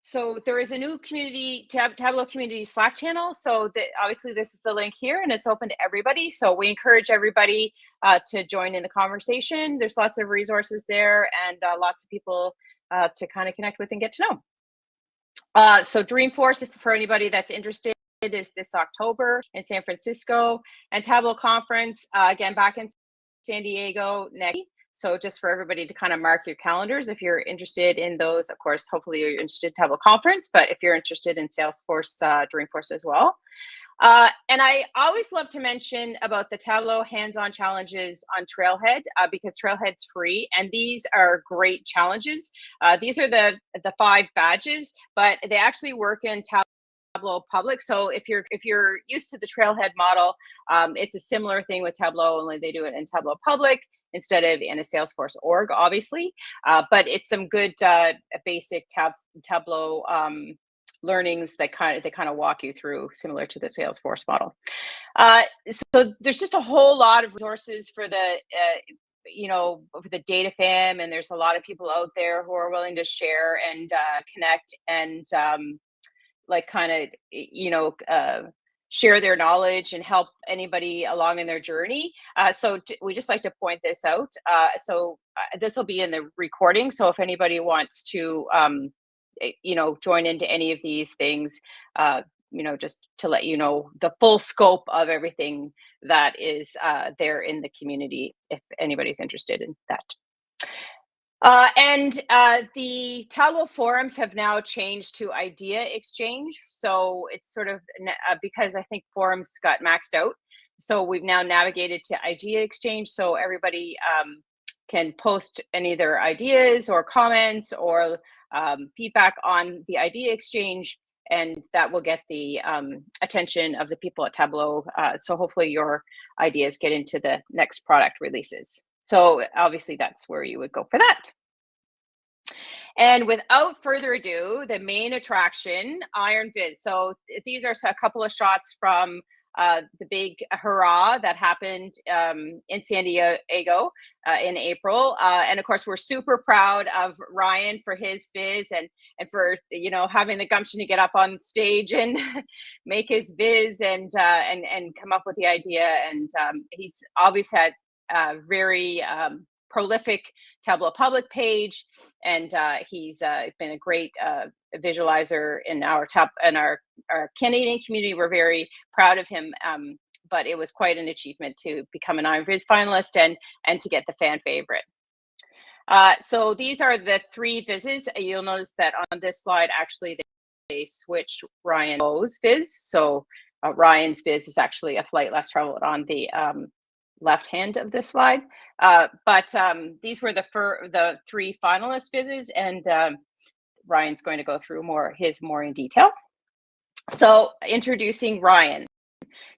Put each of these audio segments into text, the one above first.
So there is a new Tableau community Slack channel. So obviously this is the link here and it's open to everybody. So we encourage everybody to join in the conversation. There's lots of resources there and lots of people to kind of connect with and get to know. So Dreamforce, if for anybody that's interested, is this October in San Francisco, and Tableau conference, again, back in San Diego next. So just for everybody to kind of mark your calendars if you're interested in those. Of course, hopefully you're interested in Tableau conference, but if you're interested in Salesforce, Dreamforce as well. And I always love to mention about the Tableau hands-on challenges on Trailhead because Trailhead's free, and these are great challenges. These are the 5 badges, but they actually work in Tableau Public. So if you're used to the Trailhead model, it's a similar thing with Tableau, only they do it in Tableau Public instead of in a Salesforce org, obviously. But it's some good basic Tableau learnings that they kind of walk you through, similar to the Salesforce model. So there's just a whole lot of resources for the for the data fam, and there's a lot of people out there who are willing to share and connect and share their knowledge and help anybody along in their journey. So we just like to point this out. This will be in the recording. So if anybody wants to, join into any of these things, just to let you know the full scope of everything that is there in the community, if anybody's interested in that. The Tableau forums have now changed to Idea Exchange. So it's sort of because I think forums got maxed out. So we've now navigated to Idea Exchange. So everybody can post any of their ideas or comments or feedback on the Idea Exchange, and that will get the attention of the people at Tableau. So hopefully your ideas get into the next product releases. So obviously that's where you would go for that. And without further ado, the main attraction, Iron Viz. So these are a couple of shots from the big hurrah that happened in San Diego in April. And of course, we're super proud of Ryan for his viz and for, having the gumption to get up on stage and make his viz and come up with the idea. And he's always had very prolific Tableau Public page, and he's been a great visualizer in our Canadian community. We're very proud of him, but it was quite an achievement to become an Iron Viz finalist and to get the fan favorite. So these are the 3 vizzes. You'll notice that on this slide, actually, they switched Ryan's viz. So Ryan's viz is actually a flight less traveled on the left hand of this slide. But these were the 3 finalist vizzes, and Ryan's going to go through more in detail. So introducing Ryan.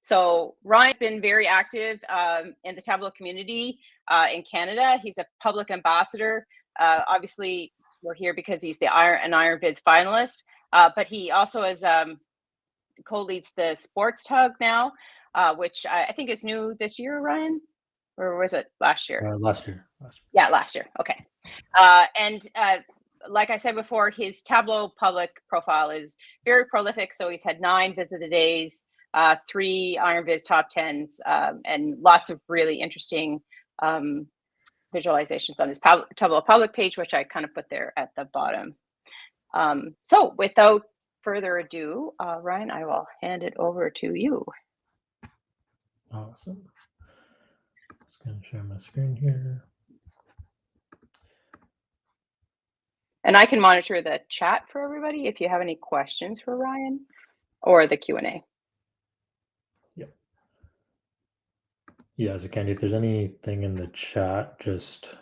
So Ryan's been very active in the Tableau community in Canada. He's a public ambassador. Obviously, we're here because he's an Iron Viz finalist, but he also co-leads the Sports Tug now, which I think is new this year, Ryan, or was it last year? Last year. Yeah, last year. Okay. Like I said before, his Tableau public profile is very prolific. So he's had 9 visited days, 3 Iron Viz top 10s, and lots of really interesting visualizations on his Tableau public page, which I kind of put there at the bottom. So without further ado, Ryan, I will hand it over to you. Awesome. Just going to share my screen here. And I can monitor the chat for everybody if you have any questions for Ryan or the Q&A. Yep. Yeah, so Candy, if there's anything in the chat, just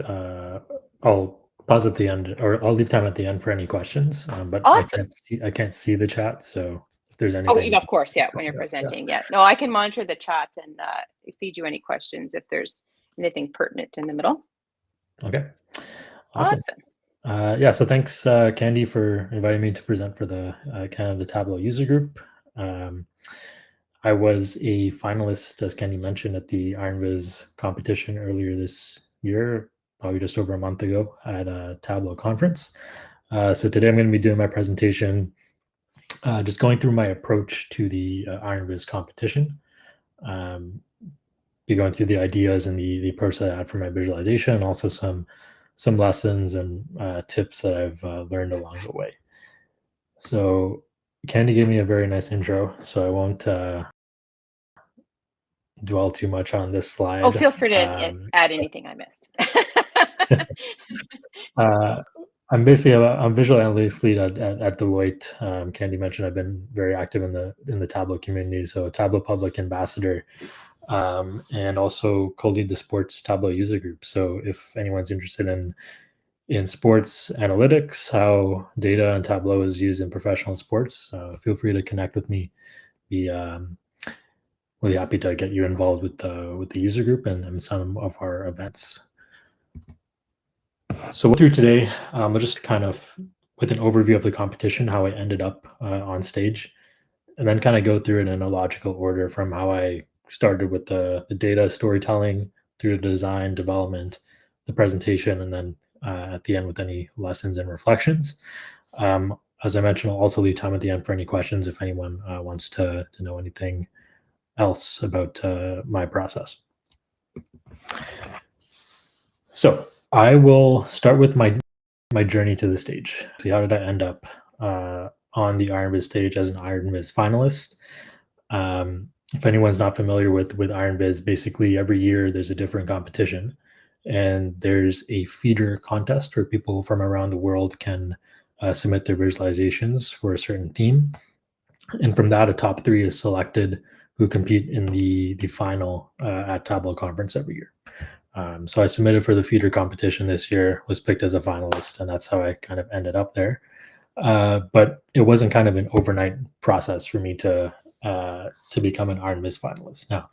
I'll pause at the end, or I'll leave time at the end for any questions. But awesome. I can't see the chat, so if there's anything. Oh, of course, yeah. When you're presenting, yeah. No, I can monitor the chat and feed you any questions if there's anything pertinent in the middle. Okay. Awesome. Yeah, so thanks, Candy, for inviting me to present for the Canada Tableau user group. I was a finalist, as Candy mentioned, at the Iron Viz competition earlier this year, probably just over a month ago at a Tableau conference. So today I'm going to be doing my presentation, just going through my approach to the Iron Viz competition. Um, be going through the ideas and the approach that I had for my visualization, and also some lessons and tips that I've learned along the way. So Candy gave me a very nice intro, so I won't dwell too much on this Oh, slide. feel free to add anything I missed. Uh, I'm visual analytics lead at Deloitte. Candy mentioned I've been very active in the Tableau community, so Tableau Public Ambassador, and also co-lead the Sports Tableau user group. So if anyone's interested in sports analytics, how data and Tableau is used in professional sports, feel free to connect with me. Be really happy to get you involved with the user group and some of our events. So through today, I'll just kind of with an overview of the competition, how I ended up on stage, and then kind of go through it in a logical order from how I started with the data storytelling through the design, development, the presentation, and then at the end with any lessons and reflections. As I mentioned, I'll also leave time at the end for any questions if anyone wants to know anything else about my process. So I will start with my journey to the stage. See, how did I end up on the Iron Viz stage as an Iron Viz finalist? If anyone's not familiar with Iron Viz, basically every year there's a different competition, and there's a feeder contest where people from around the world can submit their visualizations for a certain theme, and from that, a top 3 is selected who compete in the final at Tableau conference every year. So I submitted for the feeder competition this year, was picked as a finalist, and that's how I kind of ended up there. But it wasn't kind of an overnight process for me to become an Iron Viz finalist. Now,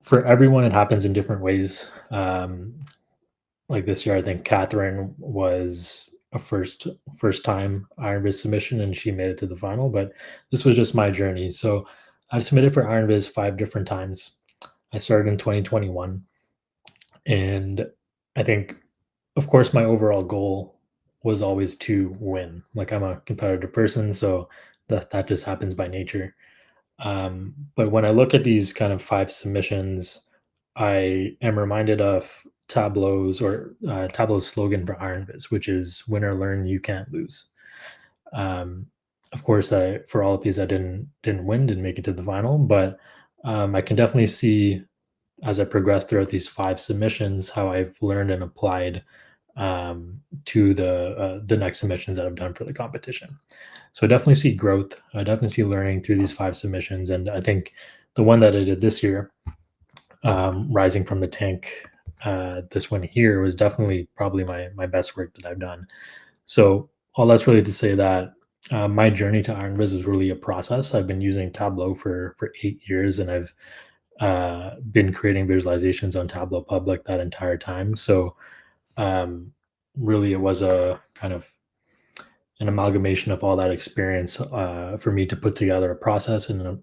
for everyone, it happens in different ways. Like this year, I think Catherine was a first time Iron Viz submission, and she made it to the final. But this was just my journey. So I've submitted for Iron Viz 5 different times. I started in 2021. And I think, of course, my overall goal was always to win. Like I'm a competitive person, so that just happens by nature. But when I look at these kind of 5 submissions, I am reminded of Tableau's slogan for Iron Viz, which is "Win or learn, you can't lose." Um, of course, for all of these, I didn't win, didn't make it to the final, but I can definitely see as I progressed throughout these 5 submissions, how I've learned and applied to the next submissions that I've done for the competition. So I definitely see growth. I definitely see learning through these 5 submissions, and I think the one that I did this year, Rising from the Tank, this one here was definitely probably my best work that I've done. So all that's really to say that my journey to Iron Viz is really a process. I've been using Tableau for 8 years, and I've been creating visualizations on Tableau Public that entire time. So really, it was a kind of an amalgamation of all that experience for me to put together a process and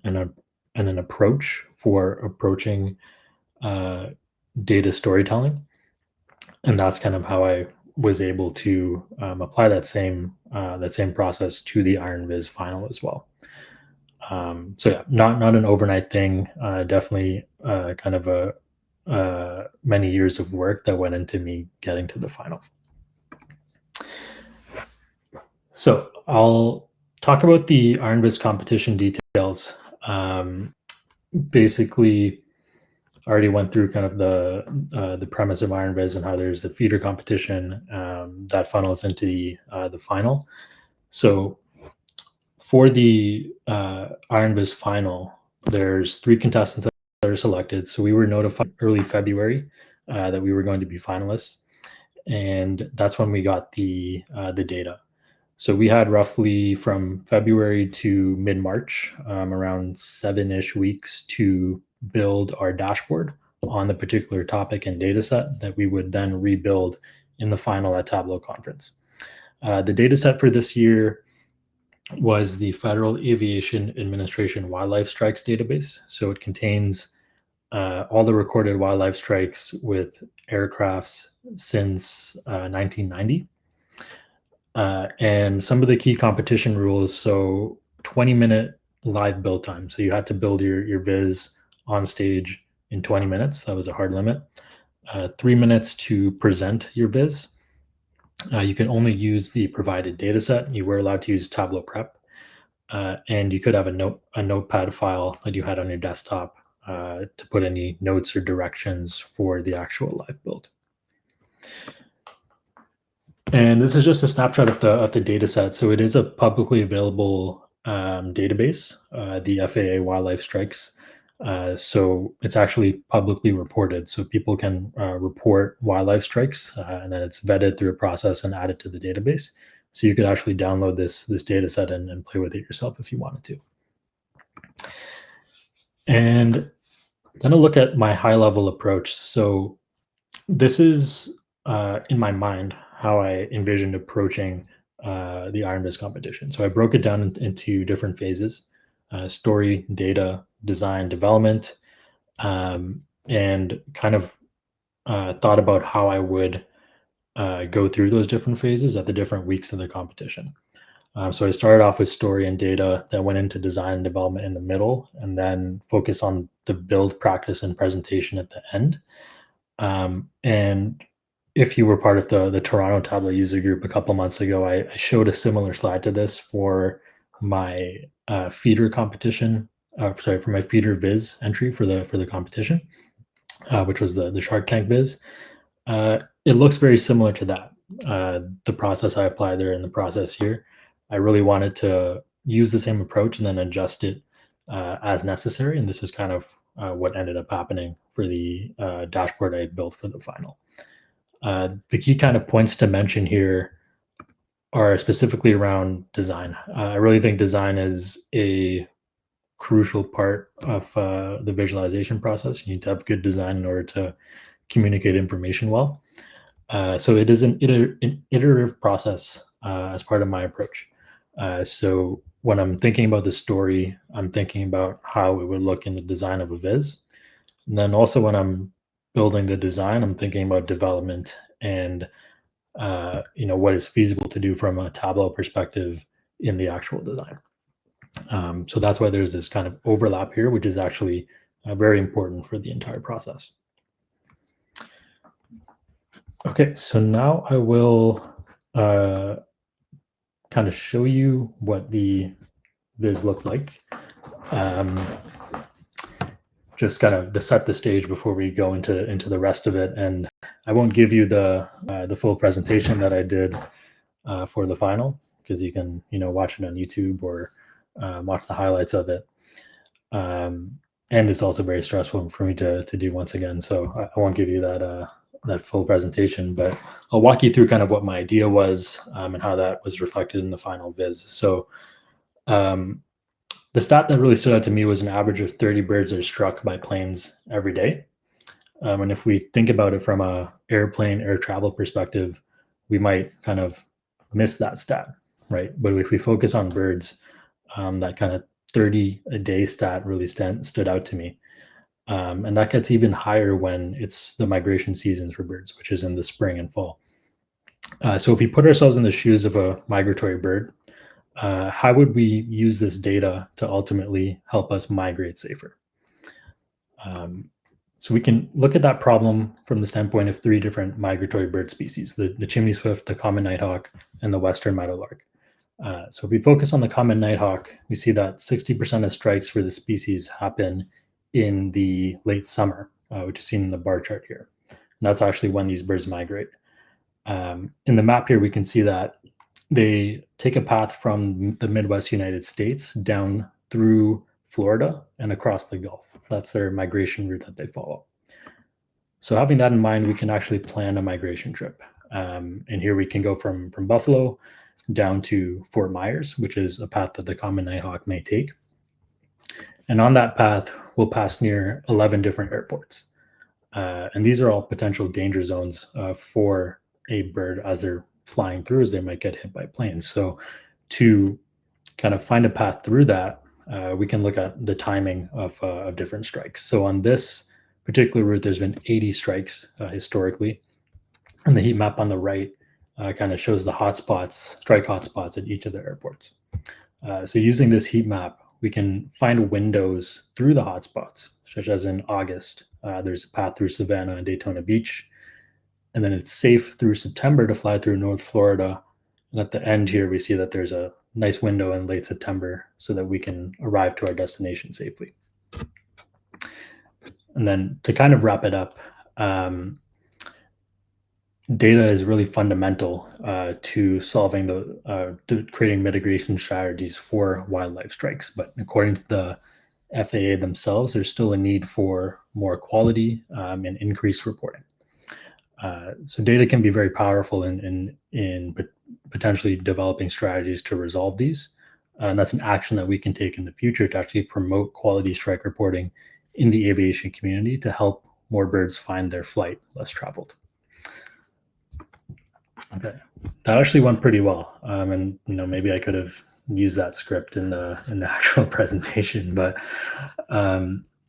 an approach for approaching uh, data storytelling, and that's kind of how I was able to apply that same process to the Iron Viz final as well. So yeah, not an overnight thing. Definitely kind of a many years of work that went into me getting to the final. So I'll talk about the Iron Viz competition details. Basically, I already went through kind of the premise of Iron Viz and how there's the feeder competition that funnels into the final. So for the Iron Viz final, there's 3 contestants that are selected. So we were notified early February that we were going to be finalists, and that's when we got the data. So we had roughly from February to mid March, around 7-ish weeks to build our dashboard on the particular topic and data set that we would then rebuild in the final at Tableau conference. The data set for this year was the Federal Aviation Administration Wildlife Strikes database. So it contains all the recorded wildlife strikes with aircrafts since 1990. And some of the key competition rules. So 20-minute live build time. So you had to build your viz on stage in 20 minutes. That was a hard limit. 3 minutes to present your viz. You can only use the provided data set. You were allowed to use Tableau Prep. And you could have a notepad file that you had on your desktop to put any notes or directions for the actual live build. And this is just a snapshot of the data set. So it is a publicly available database, the FAA Wildlife Strikes. So it's actually publicly reported. So people can report wildlife strikes, and then it's vetted through a process and added to the database. So you could actually download this data set and play with it yourself if you wanted to. And then a look at my high level approach. So this is in my mind how I envisioned approaching the Iron Disc competition. So I broke it down into different phases: story, data, design, development, and kind of thought about how I would go through those different phases at the different weeks of the competition. So I started off with story and data, that went into design and development in the middle, and then focus on the build, practice, and presentation at the end. And if you were part of the Toronto Tableau user group a couple months ago, I showed a similar slide to this for my feeder competition. Sorry, for my feeder viz entry for the competition, which was the Shark Tank viz. It looks very similar to that. The process I applied there and the process here, I really wanted to use the same approach and then adjust it as necessary. And this is kind of what ended up happening for the dashboard I built for the final. The key kind of points to mention here are specifically around design. I really think design is a crucial part of the visualization process. You need to have good design in order to communicate information well. So it is an iterative process as part of my approach. So when I'm thinking about the story, I'm thinking about how it would look in the design of a viz. And then also when I'm building the design, I'm thinking about development and what is feasible to do from a Tableau perspective in the actual design. So that's why there's this kind of overlap here, which is actually very important for the entire process. Okay, so now I will kind of show you what the viz looked like. Just kind of to set the stage before we go into the rest of it. And I won't give you the full presentation that I did for the final, because you can watch it on YouTube or watch the highlights of it. And it's also very stressful for me to do once again, so I won't give you that full presentation, but I'll walk you through kind of what my idea was and how that was reflected in the final viz. So the stat that really stood out to me was an average of 30 birds are struck by planes every day. And if we think about it from a airplane air travel perspective, we might kind of miss that stat, right? But if we focus on birds, that kind of 30 a day stat really stood out to me. And that gets even higher when it's the migration seasons for birds, which is in the spring and fall. So if we put ourselves in the shoes of a migratory bird, how would we use this data to ultimately help us migrate safer? So we can look at that problem from the standpoint of 3 different migratory bird species: the chimney swift, the common nighthawk, and the western meadowlark. So if we focus on the common nighthawk, we see that 60% of strikes for the species happen in the late summer, which is seen in the bar chart here. And that's actually when these birds migrate. In the map here, we can see that they take a path from the Midwest United States down through Florida and across the Gulf. That's their migration route that they follow. So having that in mind, we can actually plan a migration trip. And here we can go from Buffalo down to Fort Myers, which is a path that the common nighthawk may take. And on that path, we'll pass near 11 different airports. And these are all potential danger zones for a bird as they're flying through, as they might get hit by planes. So to kind of find a path through that, we can look at the timing of different strikes. So on this particular route, there's been 80 strikes historically. And the heat map on the right kind of shows the hotspots, strike hotspots at each of the airports. So using this heat map, we can find windows through the hotspots, such as in August, there's a path through Savannah and Daytona Beach. And then it's safe through September to fly through North Florida. And at the end here, we see that there's a nice window in late September so that we can arrive to our destination safely. And then to kind of wrap it up, data is really fundamental to solving to creating mitigation strategies for wildlife strikes. But according to the FAA themselves, there's still a need for more quality and increased reporting. So data can be very powerful in potentially developing strategies to resolve these. And that's an action that we can take in the future to actually promote quality strike reporting in the aviation community to help more birds find their flight less traveled. Okay, that actually went pretty well, and maybe I could have used that script in the actual presentation, but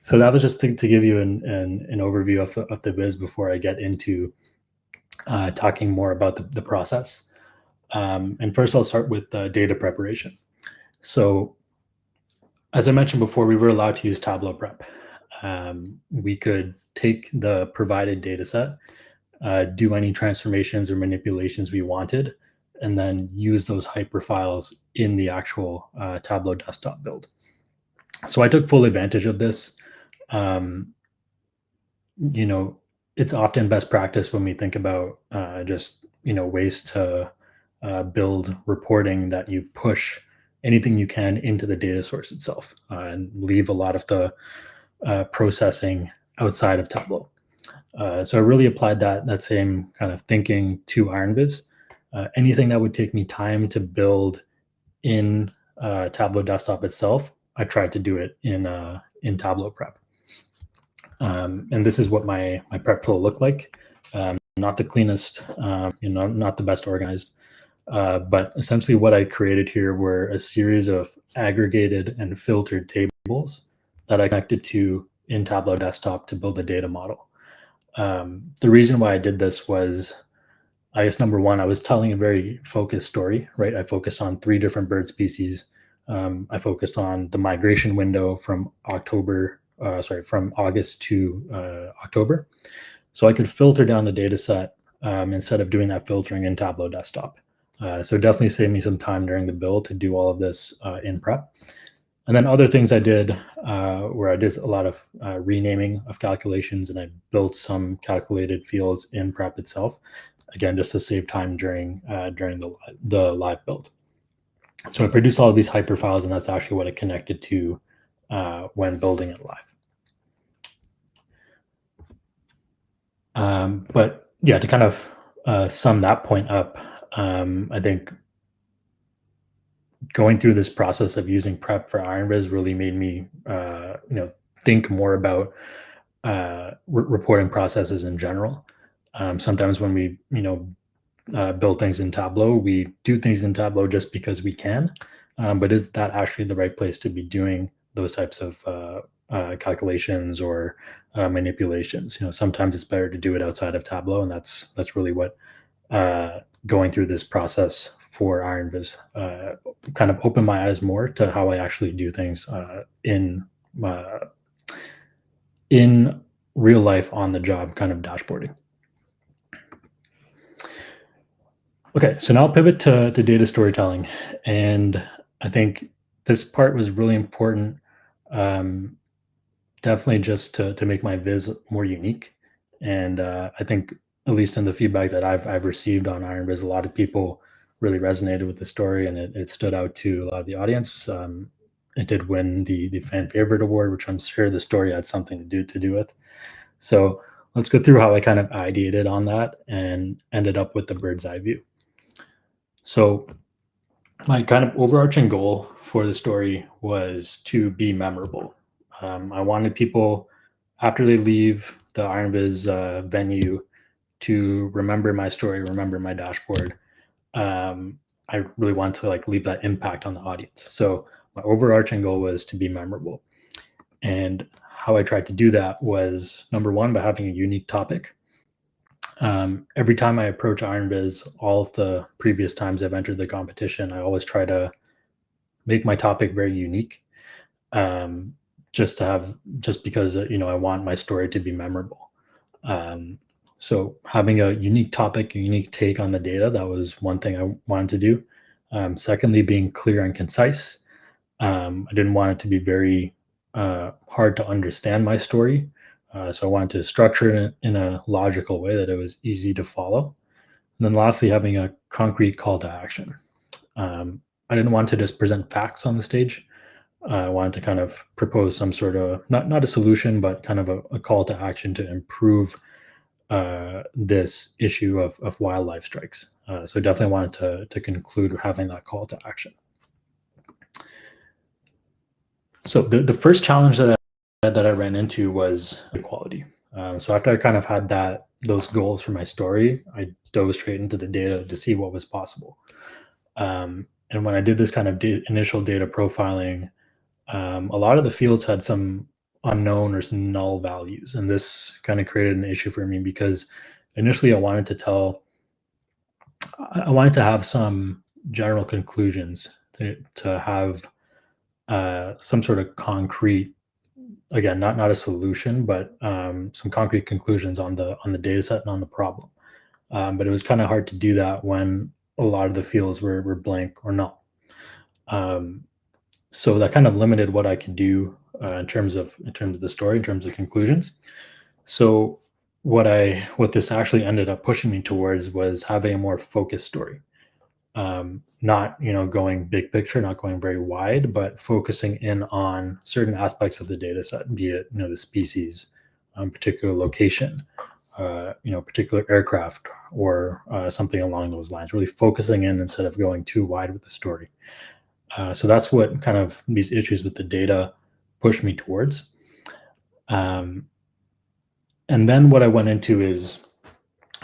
so that was just to give you an overview of the viz before I get into talking more about the process. And first, I'll start with data preparation. So, as I mentioned before, we were allowed to use Tableau prep. We could take the provided data set, do any transformations or manipulations we wanted, and then use those hyperfiles in the actual Tableau desktop build. So I took full advantage of this. It's often best practice when we think about just ways to build reporting that you push anything you can into the data source itself and leave a lot of the processing outside of Tableau. So I really applied that same kind of thinking to IronViz. Anything that would take me time to build in Tableau desktop itself, I tried to do it in Tableau prep. And this is what my prep flow looked like. Not the cleanest, not the best organized, but essentially what I created here were a series of aggregated and filtered tables that I connected to in Tableau desktop to build a data model. The reason why I did this was, I guess, number one, I was telling a very focused story, right? I focused on 3 different bird species. I focused on the migration window from August to October. So I could filter down the data set instead of doing that filtering in Tableau desktop. So definitely saved me some time during the build to do all of this in prep. And then other things I did where I did a lot of renaming of calculations, and I built some calculated fields in prep itself, again, just to save time during the live build. So I produced all of these hyperfiles, and that's actually what it connected to when building it live. But yeah, to kind of sum that point up, I think going through this process of using prep for IronViz really made me, think more about reporting processes in general. Sometimes when we, build things in Tableau, we do things in Tableau just because we can, but is that actually the right place to be doing those types of calculations or manipulations? Sometimes it's better to do it outside of Tableau, and that's really what going through this process for IronViz kind of opened my eyes more to how I actually do things in real life, on the job kind of dashboarding. Okay, so now I'll pivot to data storytelling, and I think this part was really important, definitely just to make my viz more unique. And I think, at least in the feedback that I've received on IronViz, a lot of people really resonated with the story, and it stood out to a lot of the audience. It did win the fan favorite award, which I'm sure the story had something to do with. So let's go through how I kind of ideated on that and ended up with the bird's eye view. So my kind of overarching goal for the story was to be memorable. I wanted people, after they leave the IronViz venue, to remember my story, remember my dashboard. I really want to leave that impact on the audience. So my overarching goal was to be memorable. And how I tried to do that was, number one, by having a unique topic. Every time I approach IronViz, all of the previous times I've entered the competition, I always try to make my topic very unique, um, just because I want my story to be memorable. Um, so having a unique topic, a unique take on the data, that was one thing I wanted to do. Secondly, being clear and concise. I didn't want it to be very hard to understand my story. So I wanted to structure it in a logical way that it was easy to follow. And then lastly, having a concrete call to action. I didn't want to just present facts on the stage. I wanted to kind of propose some sort of not a solution, but kind of a call to action to improve this issue of wildlife strikes. So definitely wanted to conclude having that call to action. So the first challenge that I ran into was equality. So after I kind of had those goals for my story, I dove straight into the data to see what was possible. And when I did this kind of initial data profiling, a lot of the fields had some unknown or some null values, and this kind of created an issue for me because initially I wanted to have some general conclusions to have some sort of concrete, again, not a solution, but some concrete conclusions on the data set and on the problem. But it was kind of hard to do that when a lot of the fields were blank or null. So that kind of limited what I could do in terms of the story, in terms of conclusions. So what this actually ended up pushing me towards was having a more focused story. Not going big picture, not going very wide, but focusing in on certain aspects of the data set, be it the species, particular location, particular aircraft, or something along those lines. Really focusing in instead of going too wide with the story. So that's what kind of these issues with the data pushed me towards. And then what I went into is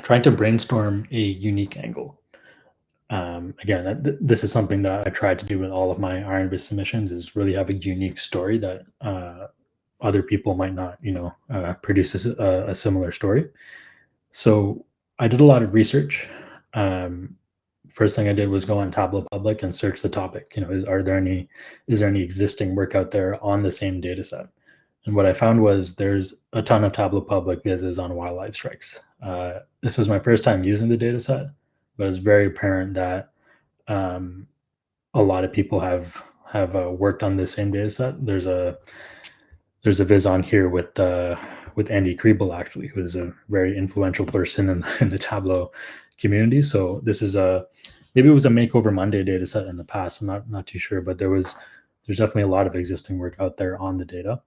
trying to brainstorm a unique angle. Again, this is something that I tried to do with all of my IronViz submissions, is really have a unique story that other people might not, produce a similar story. So I did a lot of research. First thing I did was go on Tableau Public and search the topic. Is there any existing work out there on the same data set? And what I found was there's a ton of Tableau Public vizzes on wildlife strikes. This was my first time using the data set, but it's very apparent that a lot of people have worked on this same data set. There's a viz on here with Andy Kriebel, actually, who is a very influential person in the Tableau community. So this is maybe it was a Makeover Monday data set in the past. I'm not too sure, but there's definitely a lot of existing work out there on the data.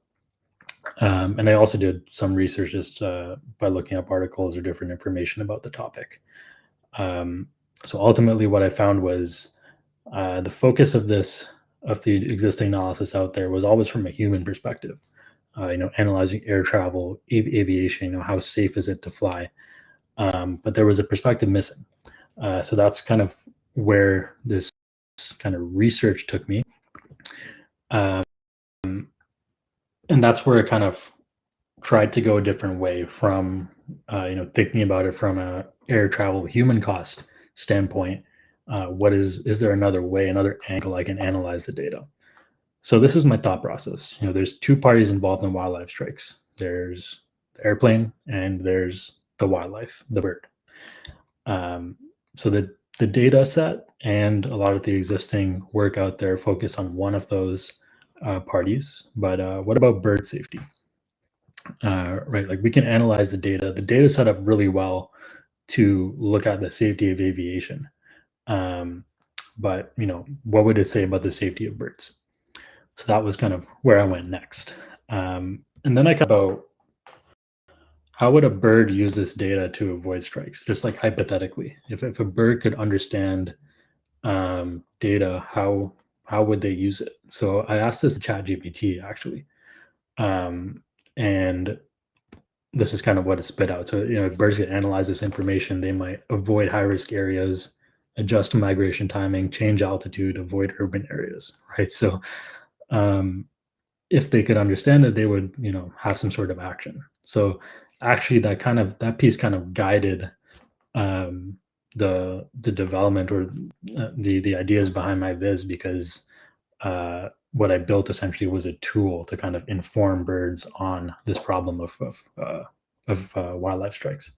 And I also did some research just by looking up articles or different information about the topic. So ultimately, what I found was the focus of the existing analysis out there was always from a human perspective. Analyzing air travel, aviation, how safe is it to fly? But there was a perspective missing. So that's kind of where this kind of research took me. And that's where I kind of tried to go a different way from, thinking about it from a air travel human cost standpoint. Is there another way, another angle I can analyze the data? So this is my thought process. There's two parties involved in wildlife strikes. There's the airplane and there's the wildlife, the bird. So the data set and a lot of the existing work out there focus on one of those parties. But what about bird safety? Right, like we can analyze the data set up really well to look at the safety of aviation. But what would it say about the safety of birds? So that was kind of where I went next. And then I about how would a bird use this data to avoid strikes? Just like hypothetically, if a bird could understand data, how would they use it? So I asked this to ChatGPT actually, and this is kind of what it spit out. So if birds can analyze this information, they might avoid high risk areas, adjust migration timing, change altitude, avoid urban areas, right? So if they could understand it, they would have some sort of action. So actually that piece kind of guided um, the development or the ideas behind my viz, because what I built essentially was a tool to kind of inform birds on this problem of wildlife strikes.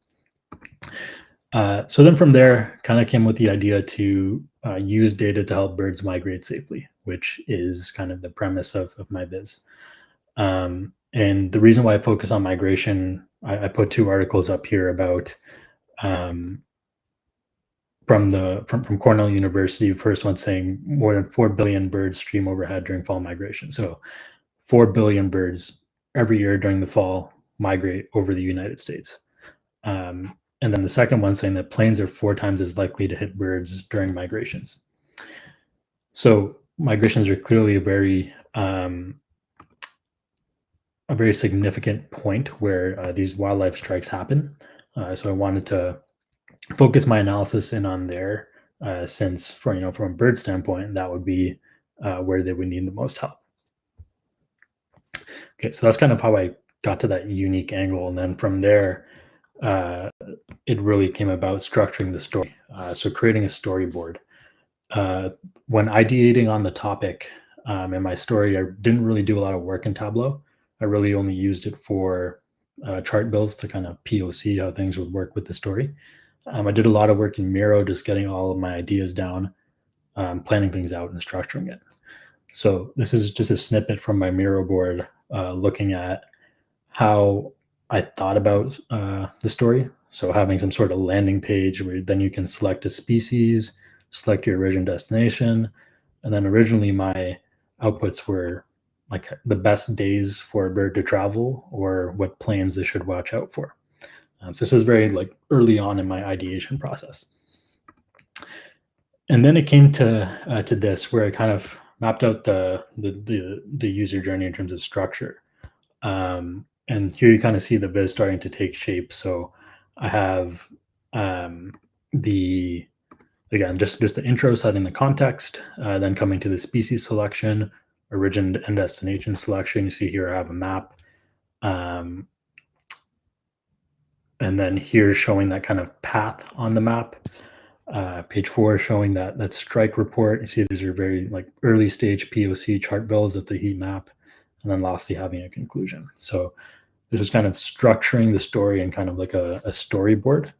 So then from there, kind of came with the idea to use data to help birds migrate safely, which is kind of the premise of my viz. And the reason why I focus on migration, I put two articles up here about um, from Cornell University. First one saying more than 4 billion birds stream overhead during fall migration. So 4 billion birds every year during the fall migrate over the United States. And then the second one saying that planes are 4 times as likely to hit birds during migrations. So migrations are clearly a very significant point where these wildlife strikes happen. So I wanted to focus my analysis in on there, since from a bird standpoint, that would be where they would need the most help. Okay, so that's kind of how I got to that unique angle, and then from there, it really came about structuring the story. So creating a storyboard. When ideating on the topic in my story, I didn't really do a lot of work in Tableau. I really only used it for chart builds to kind of POC how things would work with the story. I did a lot of work in Miro, just getting all of my ideas down, planning things out, and structuring it. So this is just a snippet from my Miro board, looking at how I thought about the story. So having some sort of landing page where then you can select a species, select your origin destination, and then originally my outputs were like the best days for a bird to travel or what planes they should watch out for. So this was very like early on in my ideation process. And then it came to this, where I kind of mapped out the user journey in terms of structure. And here you kind of see the viz starting to take shape. So I have the again just the intro, setting the context, then coming to the species selection, origin and destination selection. You see here I have a map, and then here showing that kind of path on the map. Page 4 showing that strike report. You see these are very like early stage POC chart builds of the heat map, and then lastly having a conclusion. So this is kind of structuring the story in kind of like a storyboard,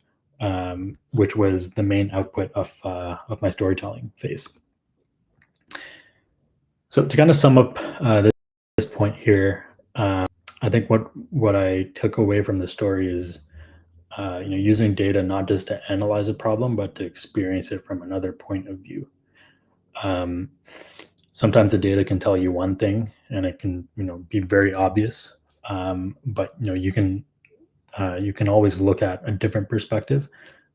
which was the main output of my storytelling phase. So to kind of sum up this point here, I think what I took away from the story is using data not just to analyze a problem, but to experience it from another point of view. Sometimes the data can tell you one thing, and it can be very obvious, but you can always look at a different perspective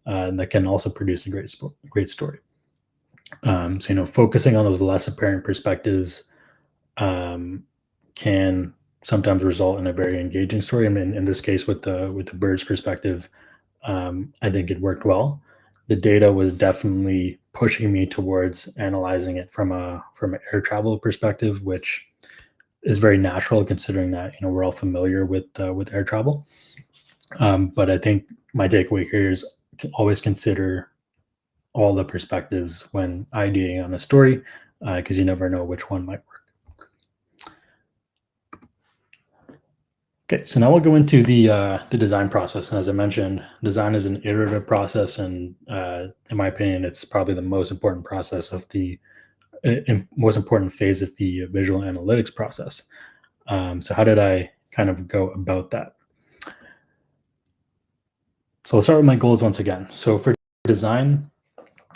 that can also produce a great story. So focusing on those less apparent perspectives can sometimes result in a very engaging story. I mean, in this case, with the bird's perspective, I think it worked well. The data was definitely pushing me towards analyzing it from an air travel perspective, which is very natural considering that we're all familiar with air travel. But I think my takeaway here is always consider all the perspectives when ideating on a story, because you never know which one might work. Okay, so now we'll go into the design process. And as I mentioned, design is an iterative process, and in my opinion, it's probably the most important process of the most important phase of the visual analytics process. So how did I kind of go about that? So I'll start with my goals once again. So for design,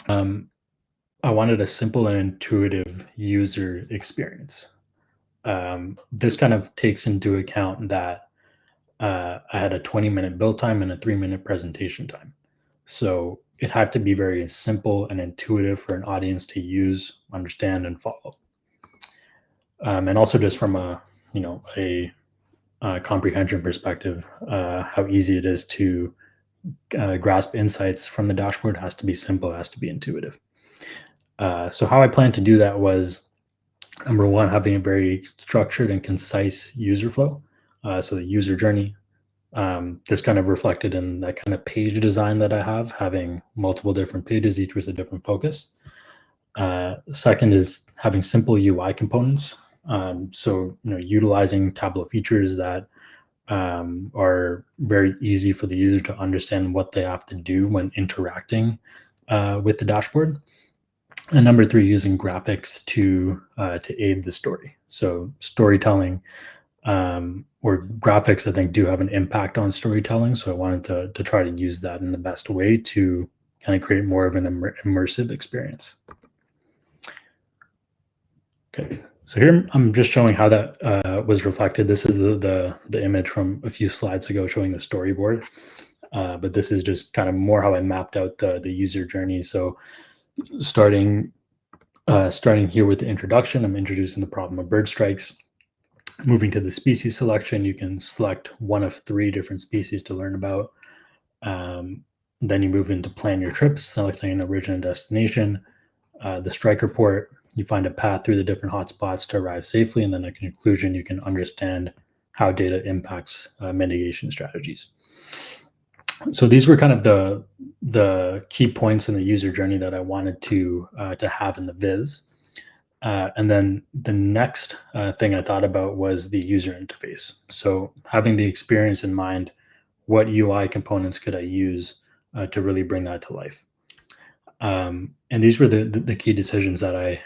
I wanted a simple and intuitive user experience. This kind of takes into account that I had a 20-minute build time and a 3-minute presentation time. So it had to be very simple and intuitive for an audience to use, understand, and follow. And also just from a comprehension perspective, how easy it is to grasp insights from the dashboard has to be simple, it has to be intuitive. So how I planned to do that was, number one, having a very structured and concise user flow. So the user journey, this kind of reflected in that kind of page design that I have, having multiple different pages, each with a different focus. Second is having simple UI components. So utilizing Tableau features that are very easy for the user to understand what they have to do when interacting with the dashboard. And number three, using graphics to aid the story. So storytelling or graphics, I think, do have an impact on storytelling. So I wanted to try to use that in the best way to kind of create more of an immersive experience. Okay, so here I'm just showing how that was reflected. This is the image from a few slides ago showing the storyboard, but this is just kind of more how I mapped out the user journey. So starting here with the introduction, I'm introducing the problem of bird strikes. Moving to the species selection, you can select one of 3 different species to learn about. Then you move into plan your trips, selecting an origin and destination. The strike report, you find a path through the different hotspots to arrive safely. And then at conclusion, you can understand how data impacts mitigation strategies. So these were kind of the key points in the user journey that I wanted to have in the viz. And then the next thing I thought about was the user interface. So having the experience in mind, what UI components could I use to really bring that to life? And these were the key decisions that I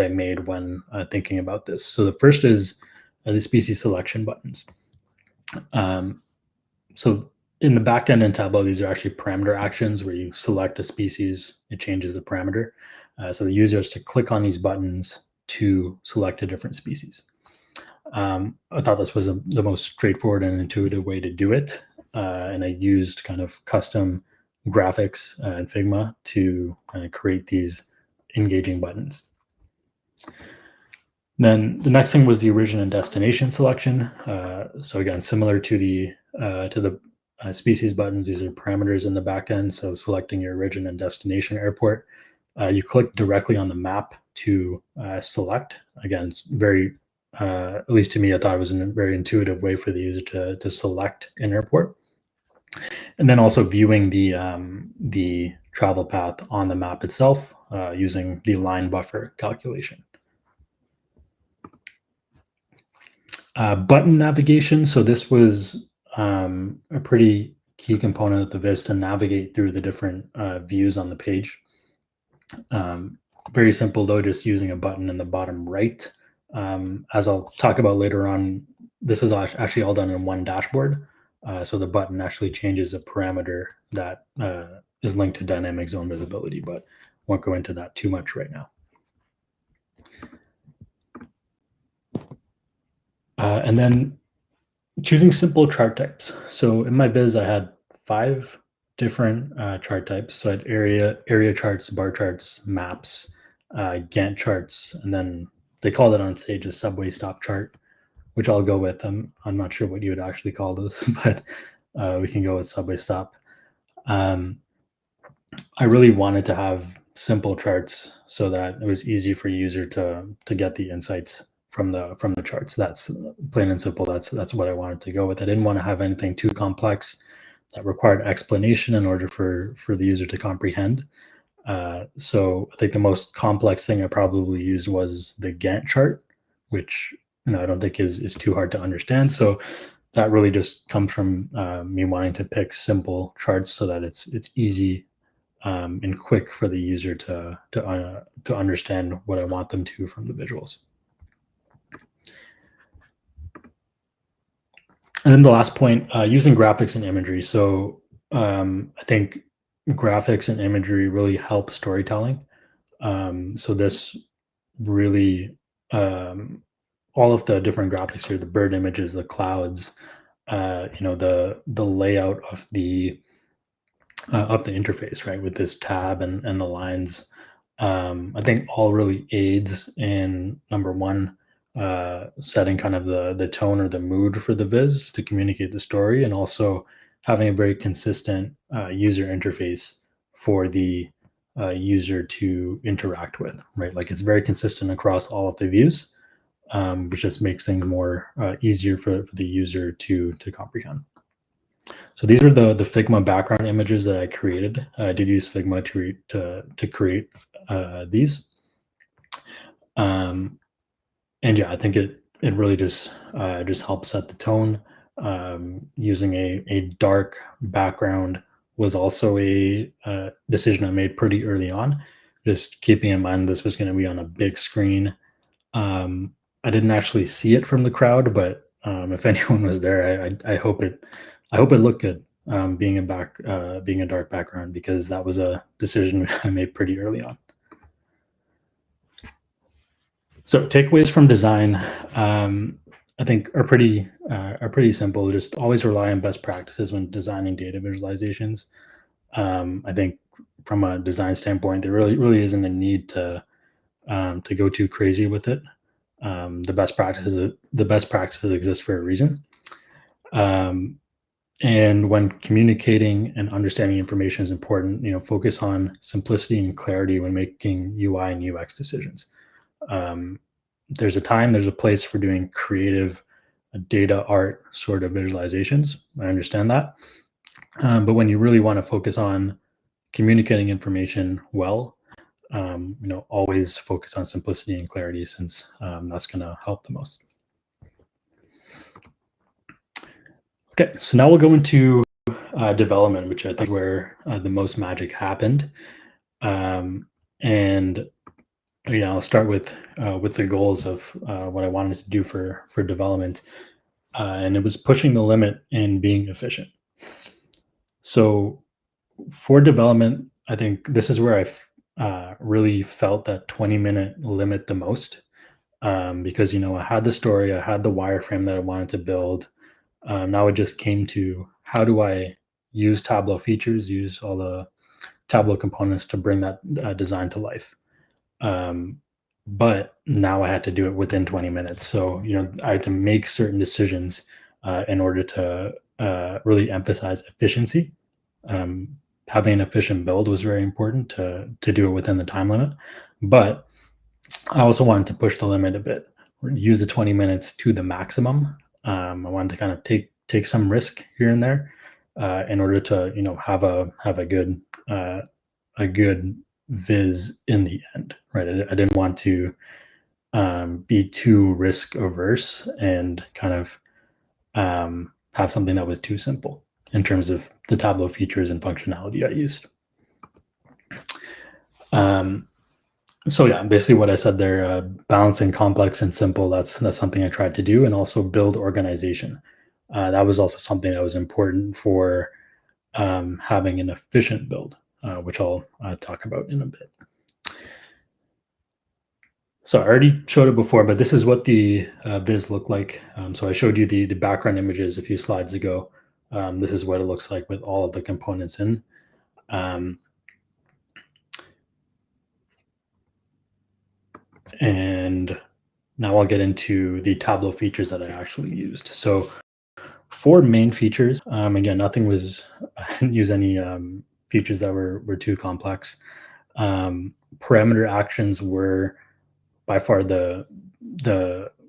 made when thinking about this. So the first is the species selection buttons. So in the backend in Tableau, these are actually parameter actions where you select a species, it changes the parameter. So the user has to click on these buttons to select a different species. I thought this was the most straightforward and intuitive way to do it. And I used kind of custom graphics in Figma to kind of create these engaging buttons. Then the next thing was the origin and destination selection. So again, similar to the species buttons, these are parameters in the backend. So selecting your origin and destination airport, you click directly on the map to select. Again, it's very, at least to me, I thought it was a very intuitive way for the user to select an airport. And then also viewing the travel path on the map itself using the line buffer calculation. Button navigation. So this was a pretty key component of the viz to navigate through the different views on the page. Very simple though, just using a button in the bottom right. As I'll talk about later on, this is actually all done in one dashboard. So the button actually changes a parameter that is linked to dynamic zone visibility, but won't go into that too much right now. And then choosing simple chart types. So in my viz, I had 5 different chart types. So I had area charts, bar charts, maps, Gantt charts, and then they called it on stage a subway stop chart, which I'll go with. I'm not sure what you would actually call this, but we can go with subway stop. I really wanted to have simple charts so that it was easy for user to get the insights from the charts. That's plain and simple. That's what I wanted to go with. I didn't want to have anything too complex that required explanation in order for the user to comprehend. So I think the most complex thing I probably used was the Gantt chart, which I don't think is too hard to understand. So that really just comes from me wanting to pick simple charts so that it's easy and quick for the user to understand what I want them to from the visuals. And then the last point, using graphics and imagery. So I think graphics and imagery really help storytelling. So this really, all of the different graphics here, the bird images, the clouds, the layout of the interface, right, with this tab and the lines, I think all really aids in, number one, setting kind of the tone or the mood for the viz to communicate the story, and also having a very consistent user interface for the user to interact with, right? Like it's very consistent across all of the views. which just makes things more easier for the user to comprehend. So these are the Figma background images that I created. I did use Figma to create these. And yeah, I think it really just helps set the tone. Using a dark background was also a decision I made pretty early on, just keeping in mind this was going to be on a big screen. I didn't actually see it from the crowd, but if anyone was there, I hope it looked good, being a dark background, because that was a decision I made pretty early on. So takeaways from design, I think are pretty simple. Just always rely on best practices when designing data visualizations. I think from a design standpoint, there really isn't a need to go too crazy with it. The best practices exist for a reason. And when communicating and understanding information is important, focus on simplicity and clarity when making UI and UX decisions. There's a time, there's a place for doing creative data art sort of visualizations. I understand that. But when you really want to focus on communicating information well, always focus on simplicity and clarity, since that's going to help the most. Okay, so now we'll go into development, which I think where the most magic happened. And I'll start with the goals of what I wanted to do for development, and it was pushing the limit and being efficient. So for development, I think this is where I really felt that 20-minute limit the most, because I had the story, I had the wireframe that I wanted to build. Now it just came to, how do I use Tableau features, use all the Tableau components to bring that design to life. But now I had to do it within 20 minutes. So, I had to make certain decisions in order to really emphasize efficiency. Having an efficient build was very important to do it within the time limit. But I also wanted to push the limit a bit, use the 20 minutes to the maximum. I wanted to kind of take some risk here and there in order to, have a good viz in the end, right? I didn't want to be too risk averse and kind of have something that was too simple in terms of the Tableau features and functionality I used. So yeah, basically what I said there, balancing complex and simple, that's something I tried to do, and also build organization. That was also something that was important for having an efficient build, which I'll talk about in a bit. So I already showed it before, but this is what the viz looked like. So I showed you the background images a few slides ago. This is what it looks like with all of the components in. And now I'll get into the Tableau features that I actually used. So 4 main features. Again, I didn't use any features that were too complex. Parameter actions were by far the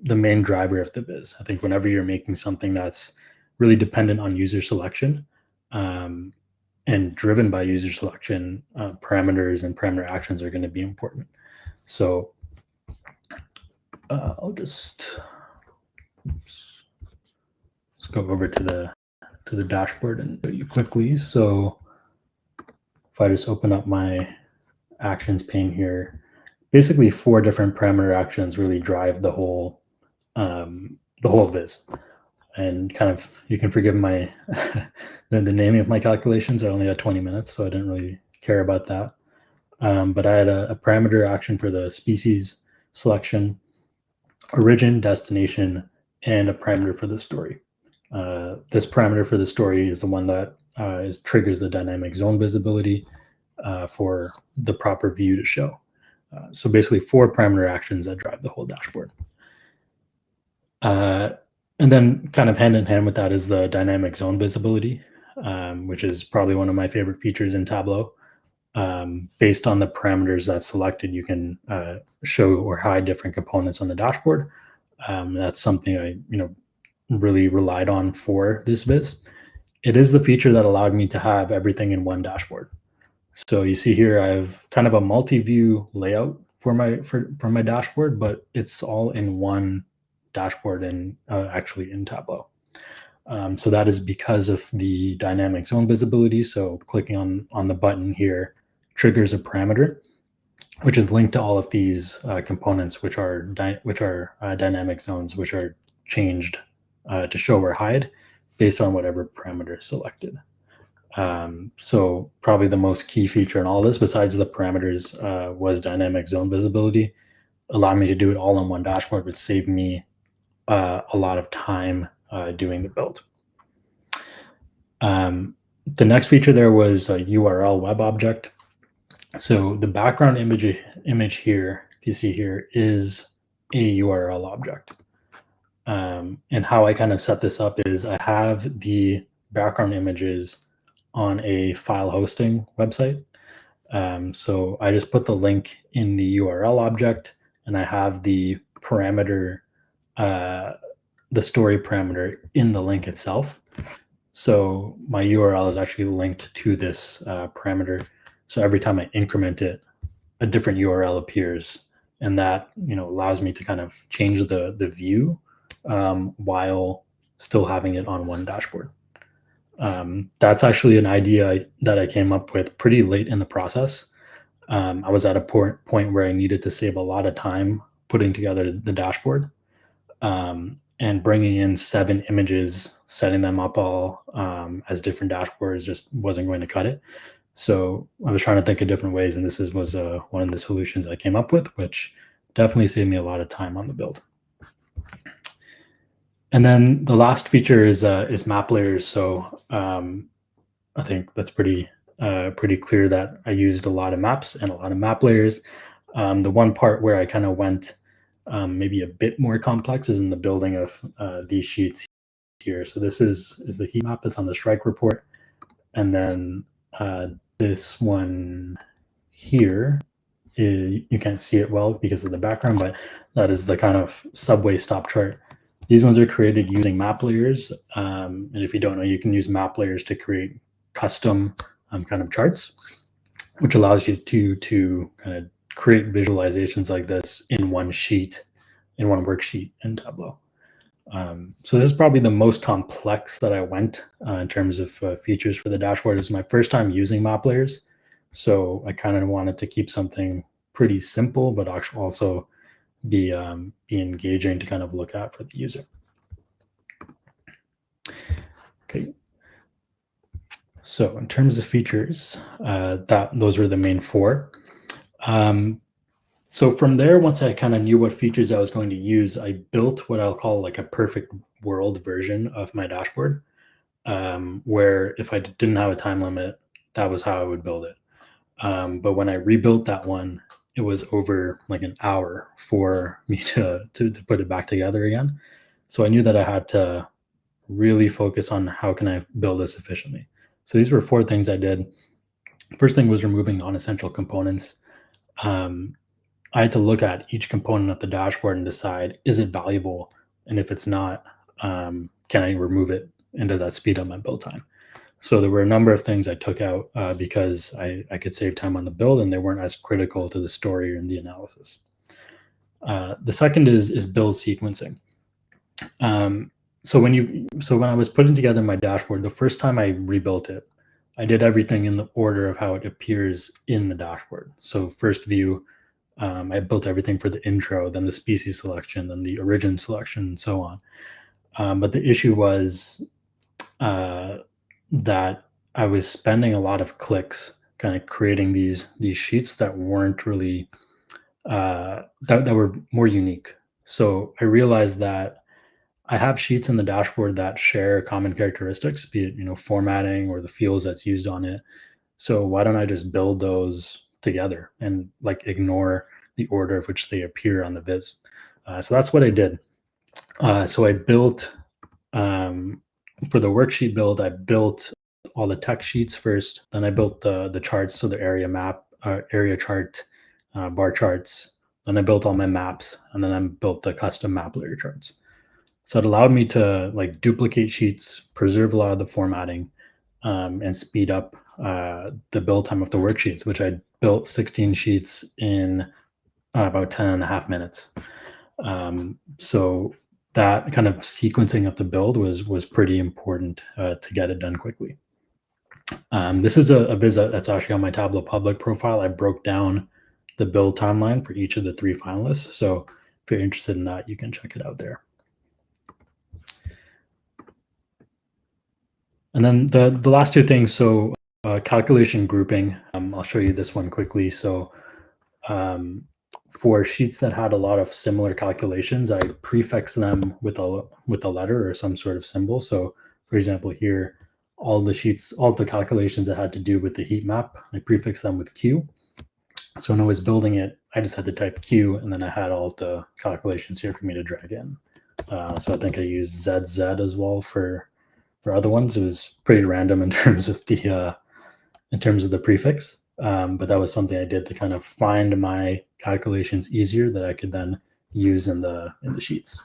main driver of the viz. I think whenever you're making something that's really dependent on user selection and driven by user selection, parameters and parameter actions are going to be important. So I'll just let's go over to the dashboard and show you quickly. So if I just open up my actions pane here, basically 4 different parameter actions really drive the whole viz. And kind of, you can forgive my the naming of my calculations. I only had 20 minutes, so I didn't really care about that. But I had a parameter action for the species selection, origin, destination, and a parameter for the story. This parameter for the story is the one that triggers the dynamic zone visibility for the proper view to show. So basically 4 parameter actions that drive the whole dashboard. And then kind of hand in hand with that is the dynamic zone visibility, which is probably one of my favorite features in Tableau. Based on the parameters that's selected, you can show or hide different components on the dashboard. That's something I really relied on for this viz. It is the feature that allowed me to have everything in one dashboard. So you see here, I have kind of a multi-view layout for my dashboard, but it's all in one dashboard and actually in Tableau. So that is because of the dynamic zone visibility. So clicking on the button here triggers a parameter, which is linked to all of these components, which are dynamic zones, which are changed to show or hide based on whatever parameter is selected. So probably the most key feature in all this, besides the parameters, was dynamic zone visibility. Allowed me to do it all in one dashboard, which saved me a lot of time doing the build. The next feature there was a URL web object. So the background image here, if you see here, is a URL object. And how I kind of set this up is I have the background images on a file hosting website. So I just put the link in the URL object, and I have the parameter, the story parameter in the link itself. So my URL is actually linked to this parameter. So every time I increment it, a different URL appears, and that allows me to kind of change the view while still having it on one dashboard. That's actually an idea that I came up with pretty late in the process. I was at a point where I needed to save a lot of time putting together the dashboard, and bringing in 7 images, setting them up all as different dashboards just wasn't going to cut it. So I was trying to think of different ways, and this was one of the solutions I came up with, which definitely saved me a lot of time on the build. And then the last feature is map layers. So I think that's pretty clear that I used a lot of maps and a lot of map layers. The one part where I kind of went maybe a bit more complex is in the building of these sheets here. So this is the heat map that's on the strike report, and then this one here you can't see it well because of the background, but that is the kind of subway stop chart. These ones are created using map layers, and if you don't know, you can use map layers to create custom kind of charts, which allows you to kind of create visualizations like this in one sheet, in one worksheet in Tableau. So this is probably the most complex that I went in terms of features for the dashboard. It's my first time using map layers, so I kind of wanted to keep something pretty simple, but actually also be engaging to kind of look at for the user. Okay. So in terms of features, those were the main 4. So from there, once I kind of knew what features I was going to use, I built what I'll call like a perfect world version of my dashboard, where if I didn't have a time limit, that was how I would build it. But when I rebuilt that one, it was over like an hour for me to put it back together again. So I knew that I had to really focus on how can I build this efficiently. So these were 4 things I did. First thing was removing non-essential components. I had to look at each component of the dashboard and decide, is it valuable? And if it's not, can I remove it? And does that speed up my build time? So there were a number of things I took out because I could save time on the build, and they weren't as critical to the story and the analysis. The second is build sequencing. So when I was putting together my dashboard, the first time I rebuilt it, I did everything in the order of how it appears in the dashboard. So first view, I built everything for the intro, then the species selection, then the origin selection, and so on. But the issue was that I was spending a lot of clicks kind of creating these sheets that weren't really that were more unique. So I realized that I have sheets in the dashboard that share common characteristics, be it formatting or the fields that's used on it. So why don't I just build those together and like ignore the order of which they appear on the viz? So that's what I did. So I built for the worksheet build, I built all the text sheets first. Then I built the charts, so the area map, area chart, bar charts, Then I built all my maps, and then I built the custom map layer charts. So it allowed me to like duplicate sheets, preserve a lot of the formatting, and speed up the build time of the worksheets, which I built 16 sheets in about 10 and a half minutes. So that kind of sequencing of the build was pretty important to get it done quickly. This is a viz that's actually on my Tableau public profile. I broke down the build timeline for each of the 3 finalists. So if you're interested in that, you can check it out there. And then the last 2 things, so calculation grouping, I'll show you this one quickly. So for sheets that had a lot of similar calculations, I prefix them with a letter or some sort of symbol. So for example, here, all the calculations that had to do with the heat map, I prefix them with Q. So when I was building it, I just had to type Q, and then I had all of the calculations here for me to drag in. So I think I used ZZ as well for other ones. It was pretty random in terms of the prefix, but that was something I did to kind of find my calculations easier that I could then use in the sheets.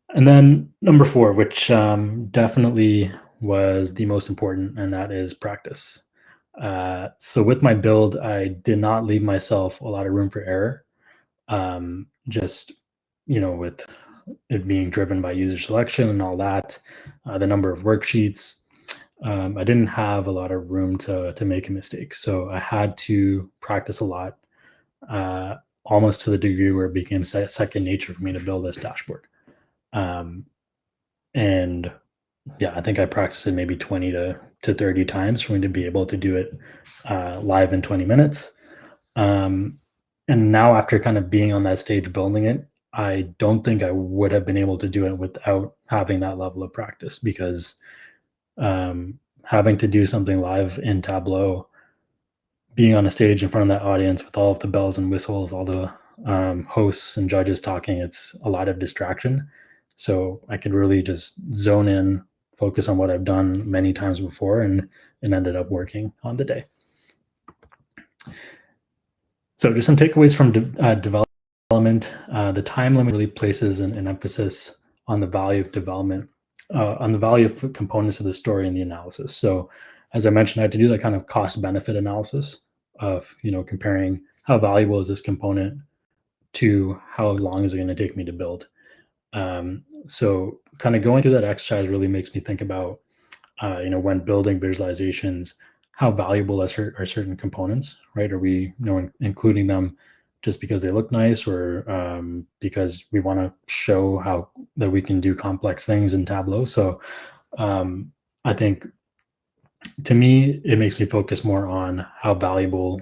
And then number 4, which definitely was the most important, and that is practice. So with my build, I did not leave myself a lot of room for error. Just, with it being driven by user selection and all that, the number of worksheets, I didn't have a lot of room to make a mistake. So I had to practice a lot, almost to the degree where it became second nature for me to build this dashboard. And yeah, I think I practiced it maybe 20 to 30 times for me to be able to do it live in 20 minutes. And now after kind of being on that stage building it, I don't think I would have been able to do it without having that level of practice, because having to do something live in Tableau, being on a stage in front of that audience with all of the bells and whistles, all the hosts and judges talking, it's a lot of distraction. So I could really just zone in, focus on what I've done many times before, and it ended up working on the day. So just some takeaways from development. The time limit really places an emphasis on the value of development, on the value of components of the story and the analysis. So as I mentioned, I had to do that kind of cost benefit analysis of, comparing how valuable is this component to how long is it going to take me to build. So kind of going through that exercise really makes me think about, when building visualizations, how valuable are certain components, right? Are we, including them just because they look nice, or because we want to show how that we can do complex things in Tableau? So I think, to me, it makes me focus more on how valuable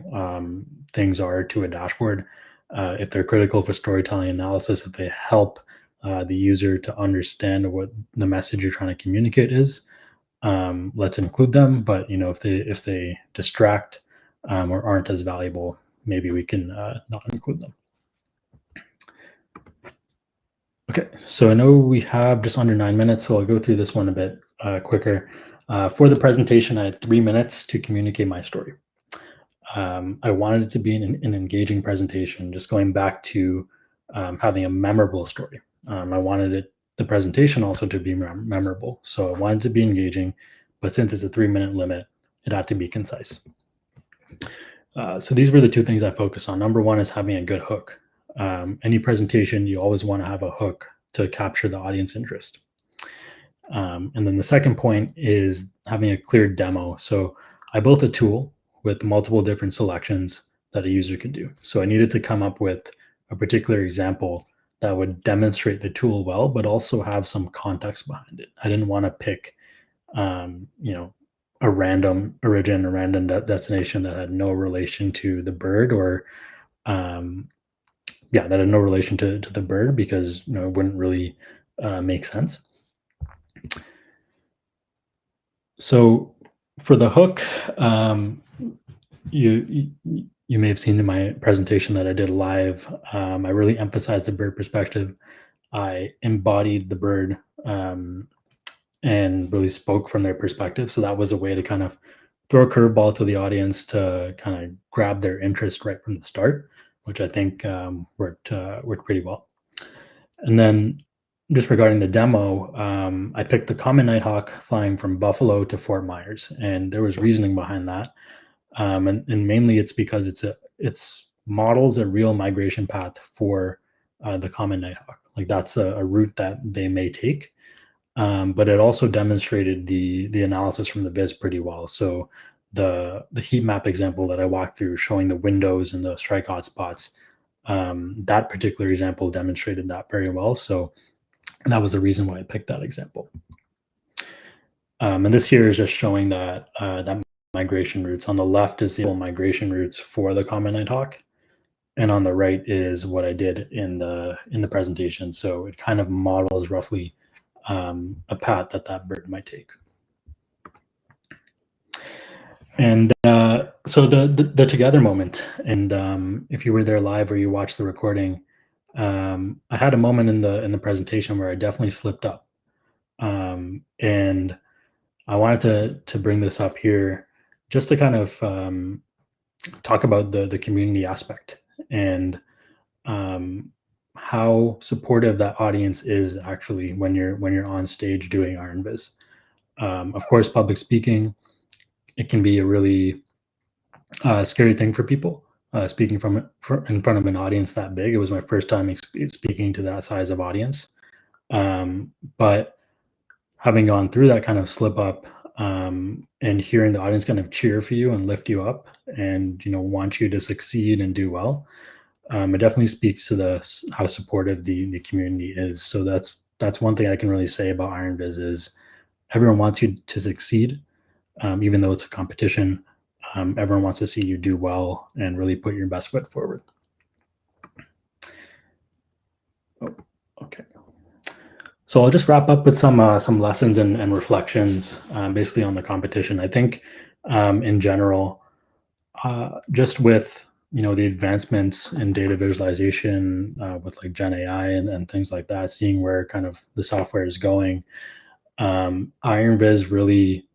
things are to a dashboard. If they're critical for storytelling analysis, if they help the user to understand what the message you're trying to communicate is, let's include them. But if they distract or aren't as valuable, maybe we can not include them. Okay, so I know we have just under 9 minutes, so I'll go through this one a bit quicker. For the presentation, I had 3 minutes to communicate my story. I wanted it to be an engaging presentation, just going back to having a memorable story. I wanted the presentation also to be memorable. So I wanted to be engaging, but since it's a 3-minute limit, it had to be concise. So these were the 2 things I focus on. Number 1 is having a good hook. Any presentation, you always want to have a hook to capture the audience interest. And then the second point is having a clear demo. So I built a tool with multiple different selections that a user could do. So I needed to come up with a particular example that would demonstrate the tool well, but also have some context behind it. I didn't want to pick, a random origin, a random destination that had no relation to the bird, or that had no relation to the bird, because it wouldn't really make sense. So for the hook, you may have seen in my presentation that I did live, I really emphasized the bird perspective. I embodied the bird and really spoke from their perspective. So that was a way to kind of throw a curveball to the audience to kind of grab their interest right from the start, which I think worked pretty well. And then just regarding the demo, I picked the common nighthawk flying from Buffalo to Fort Myers, and there was reasoning behind that. And mainly it's because it's models a real migration path for the common nighthawk. Like that's a route that they may take, but it also demonstrated the analysis from the viz pretty well. So the heat map example that I walked through, showing the windows and the strike hotspots, that particular example demonstrated that very well. So that was the reason why I picked that example. And this here is just showing that migration routes. On the left is the migration routes for the common nighthawk, and on the right is what I did in the presentation. So it kind of models roughly a path that bird might take. And so the together moment, and if you were there live or you watched the recording, I had a moment in the presentation where I definitely slipped up, and I wanted to bring this up here just to kind of talk about the community aspect and how supportive that audience is actually when you're on stage doing RNViz. Of course, public speaking, it can be a really scary thing for people. Speaking in front of an audience that big, it was my first time speaking to that size of audience. But having gone through that kind of slip up, and hearing the audience kind of cheer for you and lift you up, and want you to succeed and do well, it definitely speaks to how supportive the community is. So that's one thing I can really say about RNViz is everyone wants you to succeed, even though it's a competition. Everyone wants to see you do well and really put your best foot forward. Oh, okay. So I'll just wrap up with some lessons and reflections, basically on the competition. I think in general, just with the advancements in data visualization, with like Gen AI and things like that, seeing where kind of the software is going, IronViz really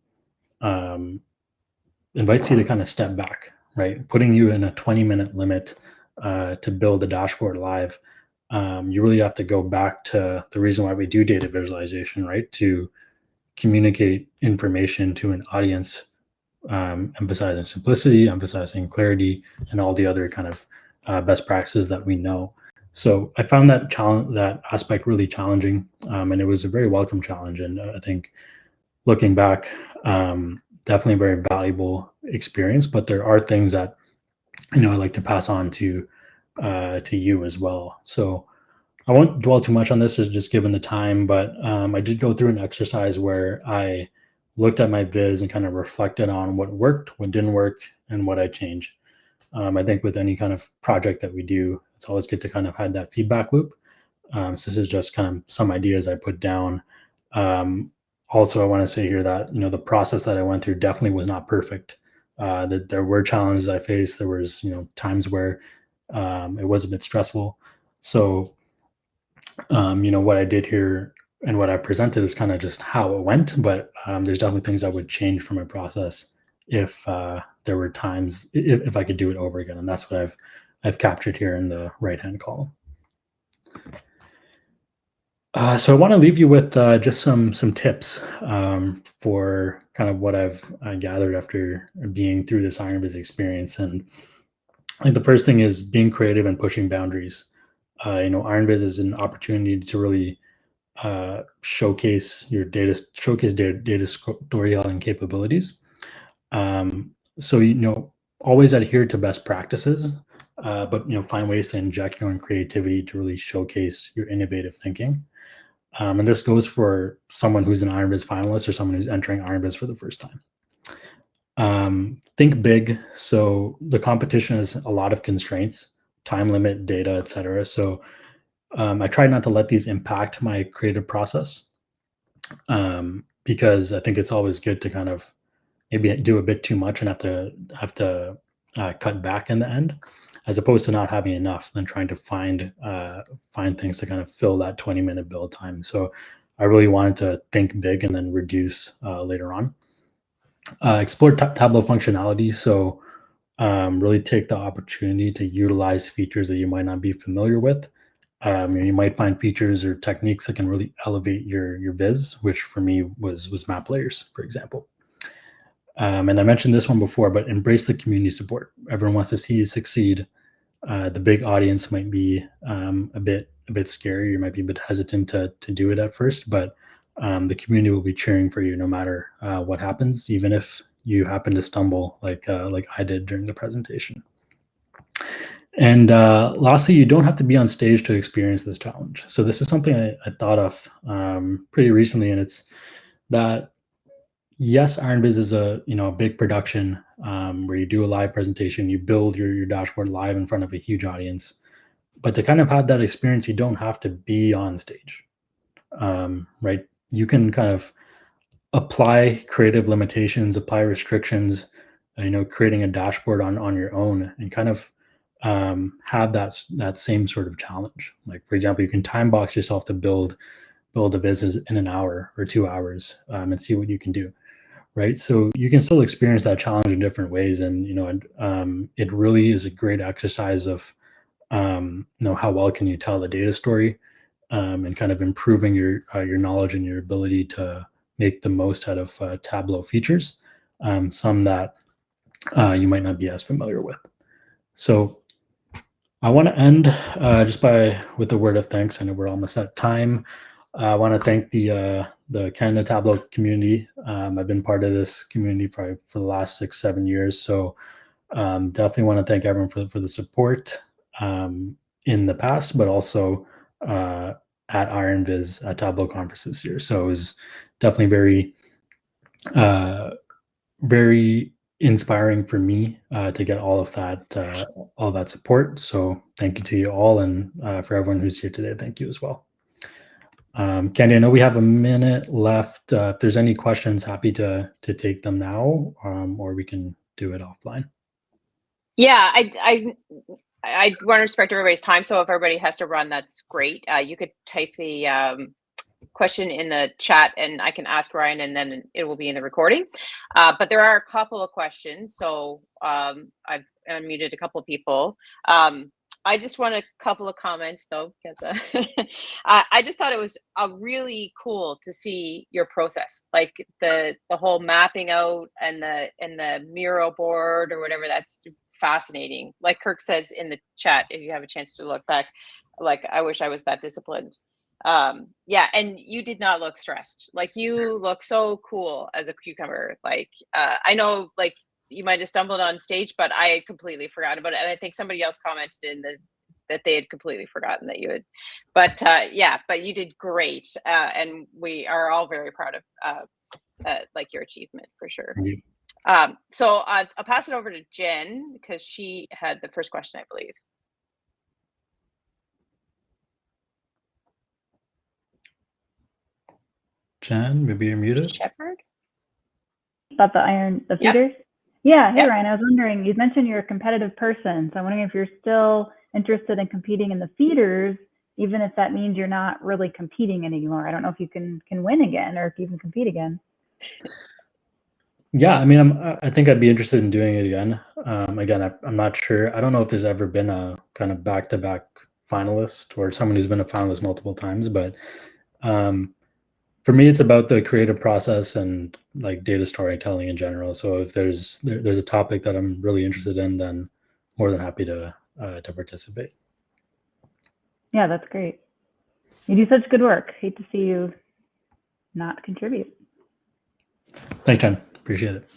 invites you to kind of step back, right? Putting you in a 20-minute limit to build the dashboard live. You really have to go back to the reason why we do data visualization, right? To communicate information to an audience, emphasizing simplicity, emphasizing clarity, and all the other kind of best practices that we know. So I found that aspect really challenging, and it was a very welcome challenge. And I think looking back, definitely a very valuable experience. But there are things that I'd like to pass on to you as well. So I won't dwell too much on this, just given the time, but I did go through an exercise where I looked at my viz and kind of reflected on what worked, what didn't work, and what I changed. I think with any kind of project that we do, it's always good to kind of have that feedback loop. So this is just kind of some ideas I put down. Also, I want to say here that the process that I went through definitely was not perfect. That there were challenges I faced. There was times where it was a bit stressful. So what I did here and what I presented is kind of just how it went. But there's definitely things I would change from my process if there were times if I could do it over again, and that's what I've captured here in the right-hand column. So I want to leave you with just some tips for kind of what I've gathered after being through this RNViz experience. And I think the first thing is being creative and pushing boundaries. RNViz is an opportunity to really showcase data storytelling capabilities. So always adhere to best practices, but find ways to inject your own creativity to really showcase your innovative thinking. And this goes for someone who's an RNViz finalist or someone who's entering RNViz for the first time. Think big. So the competition has a lot of constraints, time limit, data, etc. So I try not to let these impact my creative process, because I think it's always good to kind of maybe do a bit too much and have to cut back in the end, as opposed to not having enough and trying to find things to kind of fill that 20-minute build time. So I really wanted to think big and then reduce later on. Explore Tableau functionality. So really take the opportunity to utilize features that you might not be familiar with. You might find features or techniques that can really elevate your viz, which for me was map layers, for example. And I mentioned this one before, but embrace the community support. Everyone wants to see you succeed. The big audience might be a bit scary. You might be a bit hesitant to do it at first, but the community will be cheering for you no matter what happens, even if you happen to stumble like I did during the presentation. And lastly, you don't have to be on stage to experience this challenge. So this is something I thought of pretty recently, and it's that yes, Iron Biz is a big production where you do a live presentation, you build your dashboard live in front of a huge audience. But to kind of have that experience, you don't have to be on stage, right? You can kind of apply creative limitations, apply restrictions, creating a dashboard on your own, and kind of have that same sort of challenge. Like for example, you can time box yourself to build a business in an hour or 2 hours, and see what you can do, right? So you can still experience that challenge in different ways, and it really is a great exercise of how well can you tell the data story, and kind of improving your knowledge and your ability to make the most out of Tableau features, some that you might not be as familiar with. So I want to end with a word of thanks. I know we're almost at time. I want to thank the Canada Tableau community. I've been part of this community for the last 6-7 years. So definitely want to thank everyone for the support in the past, but also at IronViz at Tableau conference this year. So it was definitely very inspiring for me to get all that support. So thank you to you all, and for everyone who's here today, thank you as well. Candy, I know we have a minute left. If there's any questions, happy to take them now, or we can do it offline. Yeah, I want to respect everybody's time, so if everybody has to run, that's great. You could type the question in the chat and I can ask Ryan, and then it will be in the recording. But there are a couple of questions, so I've unmuted a couple of people. I just want a couple of comments though, because I just thought it was really cool to see your process, like the whole mapping out and the Miro board or whatever. That's fascinating. Like Kirk says in the chat, if you have a chance to look back, like I wish I was that disciplined. Yeah, and you did not look stressed. Like you look so cool as a cucumber. Like I know, like you might have stumbled on stage, but I had completely forgotten about it. And I think somebody else commented in that they had completely forgotten that you had. But yeah, but you did great, and we are all very proud of like your achievement for sure. So I'll pass it over to Jen because she had the first question, I believe. Jen, maybe you're muted. Shepherd? About the feeders? Yep. Yeah. Hey, Ryan, I was wondering, you mentioned you're a competitive person. So I'm wondering if you're still interested in competing in the feeders, even if that means you're not really competing anymore. I don't know if you can win again or if you can compete again. Yeah, I mean, I think I'd be interested in doing it again. Again, I'm not sure. I don't know if there's ever been a kind of back-to-back finalist or someone who's been a finalist multiple times, but for me, it's about the creative process and like data storytelling in general. So if there's a topic that I'm really interested in, then more than happy to participate. Yeah, that's great. You do such good work. Hate to see you not contribute. Thanks, Jen. Appreciate it.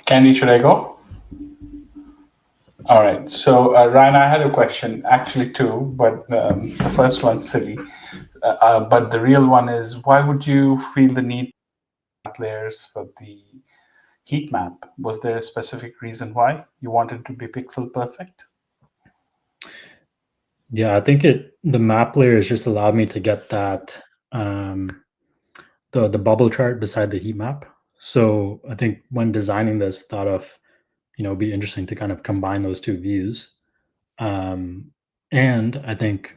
Candy, should I go? All right. So, Ryan, I had a question, actually two, but the first one's silly. But the real one is, why would you feel the need to layers for the heat map? Was there a specific reason why you wanted to be pixel perfect? Yeah, I think the map layers just allowed me to get that the bubble chart beside the heat map. So I think when designing this, thought of it'd be interesting to kind of combine those two views. And I think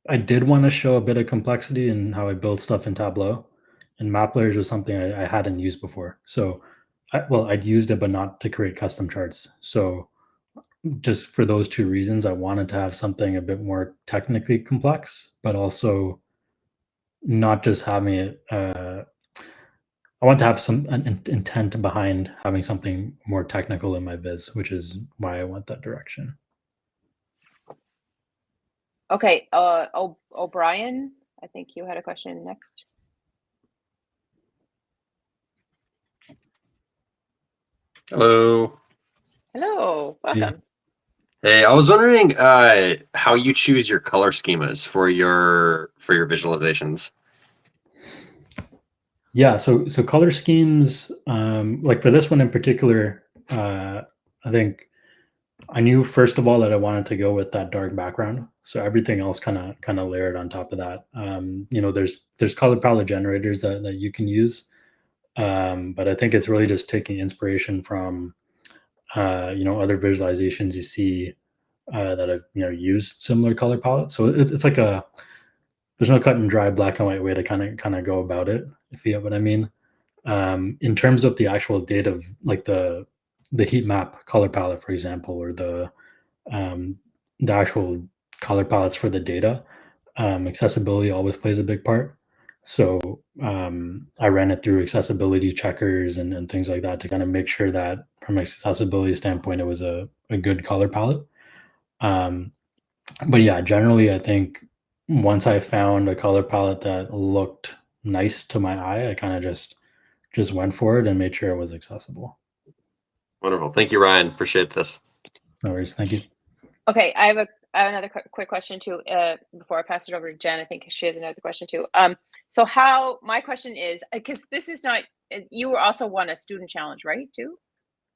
I did want to show a bit of complexity in how I build stuff in Tableau. and map layers was something I hadn't used before. So, I'd used it, but not to create custom charts. So just for those two reasons, I wanted to have something a bit more technically complex, but also not just having it. I want to have some intent behind having something more technical in my biz, which is why I went that direction. Okay, O'Brien, I think you had a question next. Hello. Hello, welcome. Hey, I was wondering how you choose your color schemas for your visualizations. Yeah, so color schemes, like for this one in particular, I think I knew first of all that I wanted to go with that dark background. So everything else kind of layered on top of that. There's color palette generators that you can use, but I think it's really just taking inspiration from other visualizations you see that have used similar color palettes. So it's like there's no cut and dry black and white way to kind of go about it, if you get what I mean. In terms of the actual data, like the heat map color palette, for example, or the actual color palettes for the data, accessibility always plays a big part. So I ran it through accessibility checkers and things like that to kind of make sure that from an accessibility standpoint, it was a good color palette. But yeah, generally, I think once I found a color palette that looked nice to my eye, I kind of just went for it and made sure it was accessible. Wonderful. Thank you, Ryan. Appreciate this. No worries. Thank you. Okay, I have another quick question too. Before I pass it over to Jen, I think she has another question too. So my question is, because this is not, you also won a student challenge, right? Too,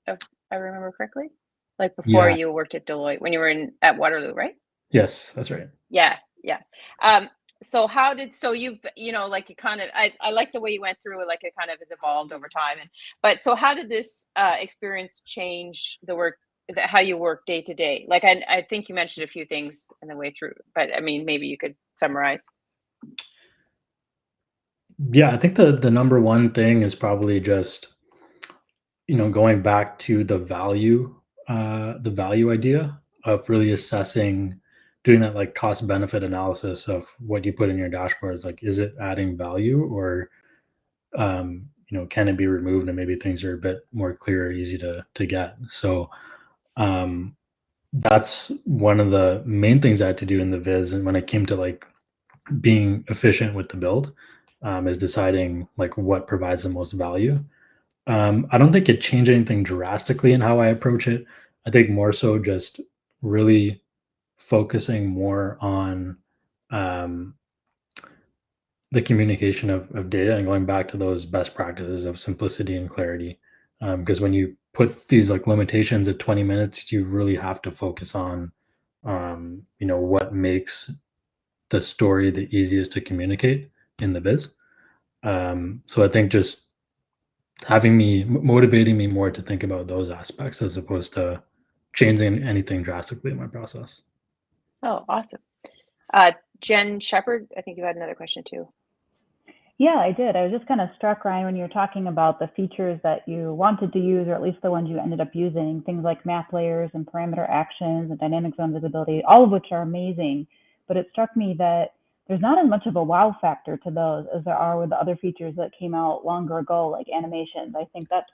if I remember correctly, like before you worked at Deloitte when you were at Waterloo, right? Yes, that's right. Yeah. So like it kind of, I like the way you went through it, like it kind of has evolved over time. But so how did this experience change the work, how you work day to day? Like I think you mentioned a few things in the way through, but I mean, maybe you could summarize. Yeah, I think the number one thing is probably just going back to the value idea of really assessing, doing that like cost benefit analysis of what you put in your dashboards. Like, is it adding value, or can it be removed and maybe things are a bit more clear or easy to get? So that's one of the main things I had to do in the viz. And when it came to like being efficient with the build, is deciding like what provides the most value. I don't think it changed anything drastically in how I approach it. I think more so just really focusing more on the communication of data and going back to those best practices of simplicity and clarity. Because when you put these like limitations at 20 minutes, you really have to focus on, what makes the story the easiest to communicate in the biz. So I think just motivating me more to think about those aspects as opposed to changing anything drastically in my process. Oh, awesome. Jen Shepard, I think you had another question too. Yeah, I did. I was just kind of struck, Ryan, when you were talking about the features that you wanted to use, or at least the ones you ended up using, things like map layers and parameter actions and dynamic zone visibility, all of which are amazing. But it struck me that there's not as much of a wow factor to those as there are with the other features that came out longer ago, like animations. I think that's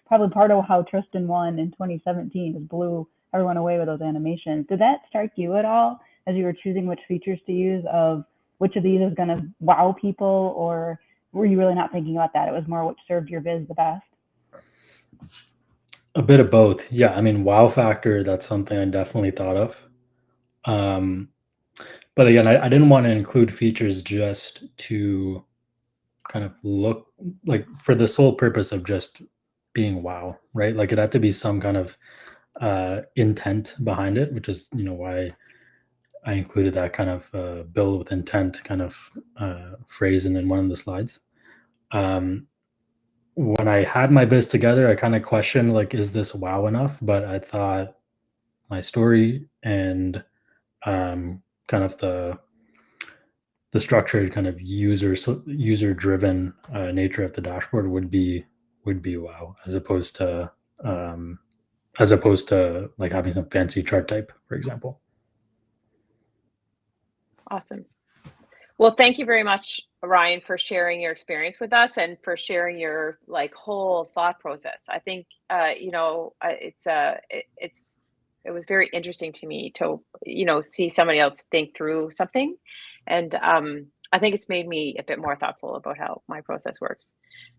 probably part of how Tristan won in 2017, is blew everyone away with those animations. Did that strike you at all as you were choosing which features to use, of which of these is going to wow people, or were you really not thinking about that? It was more which served your biz the best? A bit of both. Yeah. I mean, wow factor, that's something I definitely thought of. But again, I didn't want to include features just to kind of look like for the sole purpose of just being wow, right? Like it had to be some kind of intent behind it, which is, why I included that kind of build with intent kind of phrase in one of the slides. When I had my biz together, I kind of questioned, like, is this wow enough? But I thought my story and kind of the the structured kind of user driven nature of the dashboard would be wow, as opposed to like having some fancy chart type, for example. Awesome. Well, thank you very much, Ryan, for sharing your experience with us and for sharing your like whole thought process. I think you know, it was very interesting to me to, you know, see somebody else think through something, and I think it's made me a bit more thoughtful about how my process works.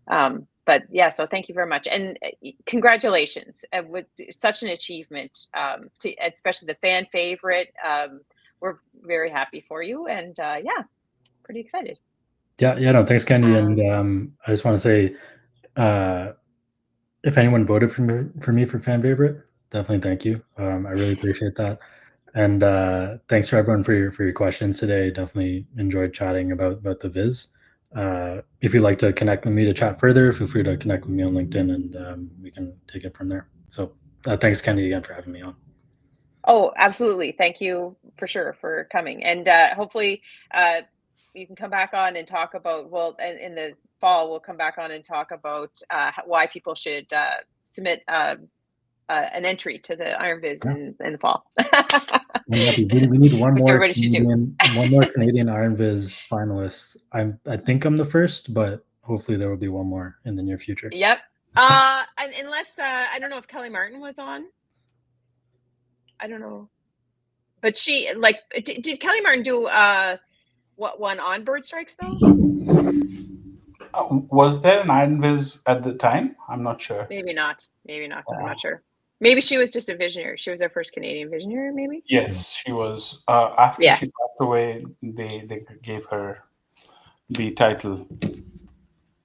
But yeah, so thank you very much, and congratulations! It was such an achievement, to especially the fan favorite. We're very happy for you, and yeah, pretty excited. Yeah, no, thanks, Candy. And I just want to say, if anyone voted for me for fan favorite, definitely thank you. I really appreciate that. And thanks for everyone for your questions today. Definitely enjoyed chatting about the Viz. If you'd like to connect with me to chat further, feel free to connect with me on LinkedIn, and we can take it from there. So thanks, Candy, again for having me on. Oh, absolutely. Thank you for sure for coming. And hopefully you can come back on and talk about, well, in the fall, we'll come back on and talk about why people should submit an entry to the Iron Viz in the fall. We need one more everybody should do. one more Canadian Iron Viz finalist. I think I'm the first, but hopefully there will be one more in the near future. Yep. Unless I don't know if Kelly Martin was on. I don't know, but she like did Kelly Martin do what one on Bird Strikes though? Was there an Iron Viz at the time? I'm not sure. Maybe not. I'm not sure. Maybe she was just a visionary. She was our first Canadian visionary, maybe. Yes, she was. After she passed away, they gave her the title.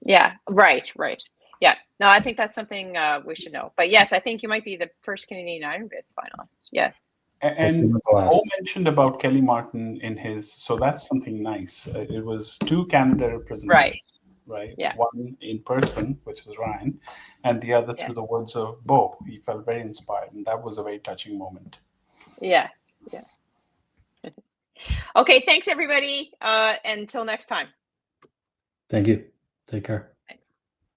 Yeah. Right. Yeah. No, I think that's something we should know. But yes, I think you might be the first Canadian Iron Viz finalist. Yes. And Mo mentioned about Kelly Martin in his, so that's something nice. It was 2 Canada representations, right? Yeah. One in person, which was Ryan, and the other through the words of Bo. He felt very inspired, and that was a very touching moment. Yes. Yeah. Okay. Thanks, everybody. Until next time. Thank you. Take care.